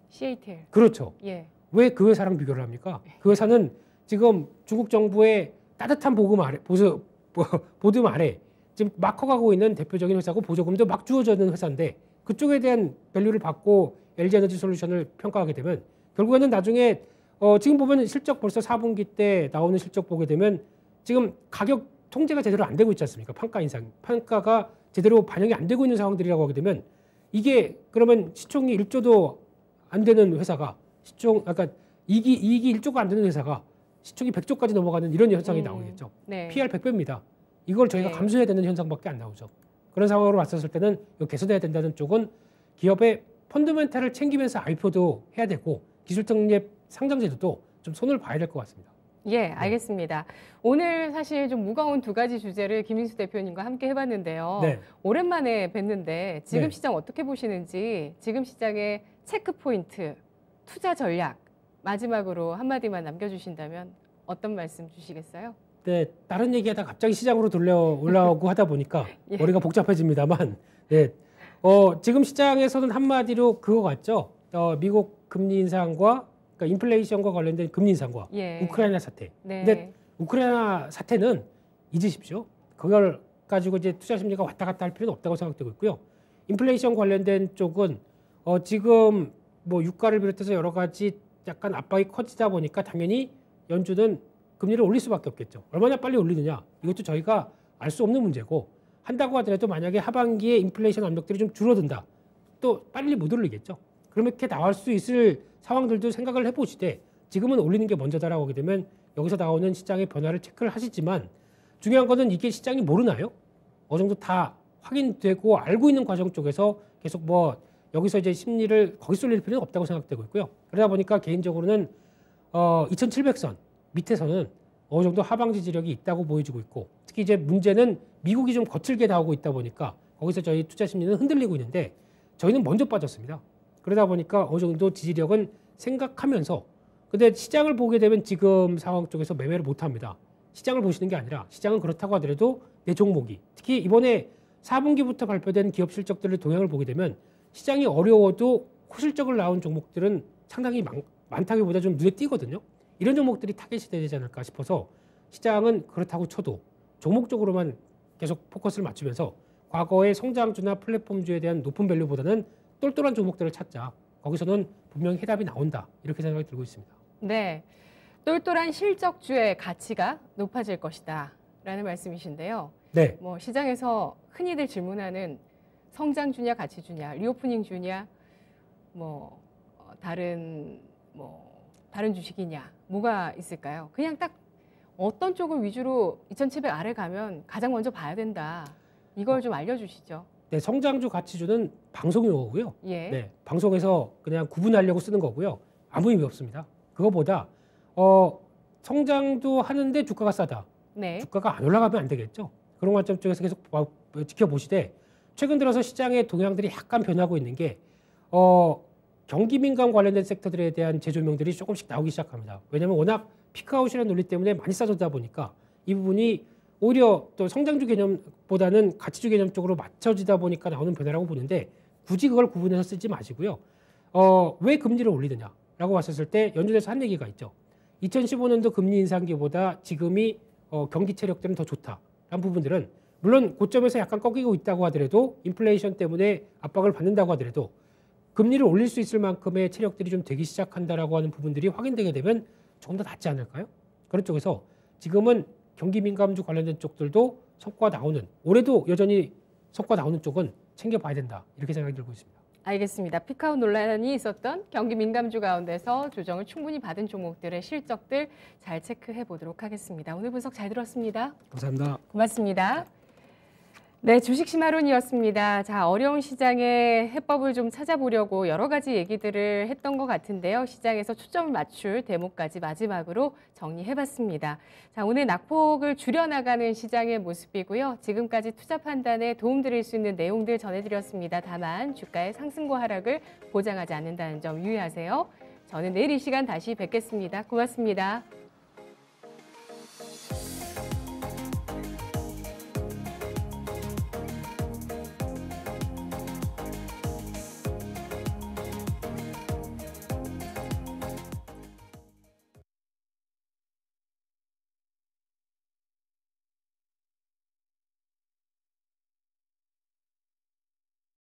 CATL. 그렇죠. 예. 왜 그 회사랑 비교를 합니까? 그 회사는 지금 중국 정부의 따뜻한 보듬 아래, 보듬 아래 지금 막 커가고 있는 대표적인 회사고 보조금도 막 주어지는 회사인데 그쪽에 대한 밸류를 받고 LG에너지솔루션을 평가하게 되면 결국에는 나중에 지금 보면 실적 벌써 4분기 때 나오는 실적 보게 되면 지금 가격 통제가 제대로 안 되고 있지 않습니까? 판가 인상, 판가가 제대로 반영이 안 되고 있는 상황들이라고 하게 되면 이게 그러면 시총이 1조도 안 되는 회사가 그러니까 이익이 1조가 안 되는 회사가 시총이 100조까지 넘어가는 이런 현상이 나오겠죠. 네. PR 100배입니다. 이걸 저희가 네. 감수해야 되는 현상밖에 안 나오죠. 그런 상황으로 왔었을 때는 이거 개선해야 된다는 쪽은 기업의 펀더멘탈을 챙기면서 IPO도 해야 되고 기술특례 상장제도도 좀 손을 봐야 될 것 같습니다. 예, 알겠습니다. 오늘 사실 좀 무거운 두 가지 주제를 김인수 대표님과 함께 해봤는데요. 네. 오랜만에 뵀는데 지금 네. 시장 어떻게 보시는지 지금 시장의 체크 포인트, 투자 전략 마지막으로 한마디만 남겨주신다면 어떤 말씀 주시겠어요? 네, 다른 얘기하다 갑자기 시장으로 올라오고 하다 보니까 예. 머리가 복잡해집니다만, 네, 지금 시장에서는 한마디로 그거 같죠. 미국 금리 인상과 그러니까 인플레이션과 관련된 금리 인상과 예. 우크라이나 사태. 네. 근데 우크라이나 사태는 잊으십시오. 그걸 가지고 이제 투자 심리가 왔다 갔다 할 필요는 없다고 생각되고 있고요. 인플레이션 관련된 쪽은 지금 뭐 유가를 비롯해서 여러 가지 약간 압박이 커지다 보니까 당연히 연준은 금리를 올릴 수밖에 없겠죠. 얼마나 빨리 올리느냐 이것도 저희가 알 수 없는 문제고 한다고 하더라도 만약에 하반기에 인플레이션 압력들이 좀 줄어든다. 또 빨리 못 올리겠죠. 그렇게 나올 수 있을 상황들도 생각을 해보시되 지금은 올리는 게 먼저다라고 하게 되면 여기서 나오는 시장의 변화를 체크를 하시지만 중요한 거는 이게 시장이 모르나요? 어느 정도 다 확인되고 알고 있는 과정 쪽에서 계속 뭐 여기서 이제 심리를 거기 쏠릴 필요는 없다고 생각되고 있고요. 그러다 보니까 개인적으로는 2700선 밑에서는 어느 정도 하방 지지력이 있다고 보여지고 있고 특히 이제 문제는 미국이 좀 거칠게 나오고 있다 보니까 거기서 저희 투자 심리는 흔들리고 있는데 저희는 먼저 빠졌습니다. 그러다 보니까 어느 정도 지지력은 생각하면서 근데 시장을 보게 되면 지금 상황 쪽에서 매매를 못 합니다. 시장을 보시는 게 아니라 시장은 그렇다고 하더라도 내 종목이 특히 이번에 4분기부터 발표된 기업 실적들을 동향을 보게 되면 시장이 어려워도 호실적을 나온 종목들은 상당히 많다기보다 좀 눈에 띄거든요. 이런 종목들이 타겟이 되지 않을까 싶어서 시장은 그렇다고 쳐도 종목적으로만 계속 포커스를 맞추면서 과거의 성장주나 플랫폼주에 대한 높은 밸류보다는 똘똘한 종목들을 찾자. 거기서는 분명히 해답이 나온다. 이렇게 생각이 들고 있습니다. 네, 똘똘한 실적주의 가치가 높아질 것이다 라는 말씀이신데요. 네. 뭐 시장에서 흔히들 질문하는 성장주냐 가치주냐 리오프닝주냐 뭐 다른 주식이냐 뭐가 있을까요? 그냥 딱 어떤 쪽을 위주로 2700 아래 가면 가장 먼저 봐야 된다. 이걸 좀 알려주시죠. 네, 성장주 가치주는 방송 용어고요. 예. 네, 방송에서 그냥 구분하려고 쓰는 거고요. 아무 의미 없습니다. 그거보다 성장도 하는데 주가가 싸다. 네. 주가가 안 올라가면 안 되겠죠. 그런 관점 쪽에서 계속 지켜보시되 최근 들어서 시장의 동향들이 약간 변하고 있는 게 경기 민감 관련된 섹터들에 대한 재조명들이 조금씩 나오기 시작합니다. 왜냐하면 워낙 피크아웃이라는 논리 때문에 많이 싸졌다 보니까 이 부분이 오히려 또 성장주 개념보다는 가치주 개념 쪽으로 맞춰지다 보니까 나오는 변화라고 보는데 굳이 그걸 구분해서 쓰지 마시고요. 왜 금리를 올리느냐라고 봤었을 때 연준에서 한 얘기가 있죠. 2015년도 금리 인상기보다 지금이 경기 체력 때문에 더 좋다라는 부분들은 물론 고점에서 약간 꺾이고 있다고 하더라도 인플레이션 때문에 압박을 받는다고 하더라도 금리를 올릴 수 있을 만큼의 체력들이 좀 되기 시작한다라고 하는 부분들이 확인되게 되면 조금 더 낫지 않을까요? 그런 쪽에서 지금은 경기 민감주 관련된 쪽들도 성과 나오는 올해도 여전히 성과 나오는 쪽은 챙겨봐야 된다 이렇게 생각이 들고 있습니다. 알겠습니다. 피크아웃 논란이 있었던 경기 민감주 가운데서 조정을 충분히 받은 종목들의 실적들 잘 체크해 보도록 하겠습니다. 오늘 분석 잘 들었습니다. 감사합니다. 고맙습니다. 네, 주식심화론이었습니다. 자, 어려운 시장의 해법을 좀 찾아보려고 여러 가지 얘기들을 했던 것 같은데요. 시장에서 초점을 맞출 대목까지 마지막으로 정리해봤습니다. 자, 오늘 낙폭을 줄여나가는 시장의 모습이고요. 지금까지 투자 판단에 도움드릴 수 있는 내용들 전해드렸습니다. 다만 주가의 상승과 하락을 보장하지 않는다는 점 유의하세요. 저는 내일 이 시간 다시 뵙겠습니다. 고맙습니다.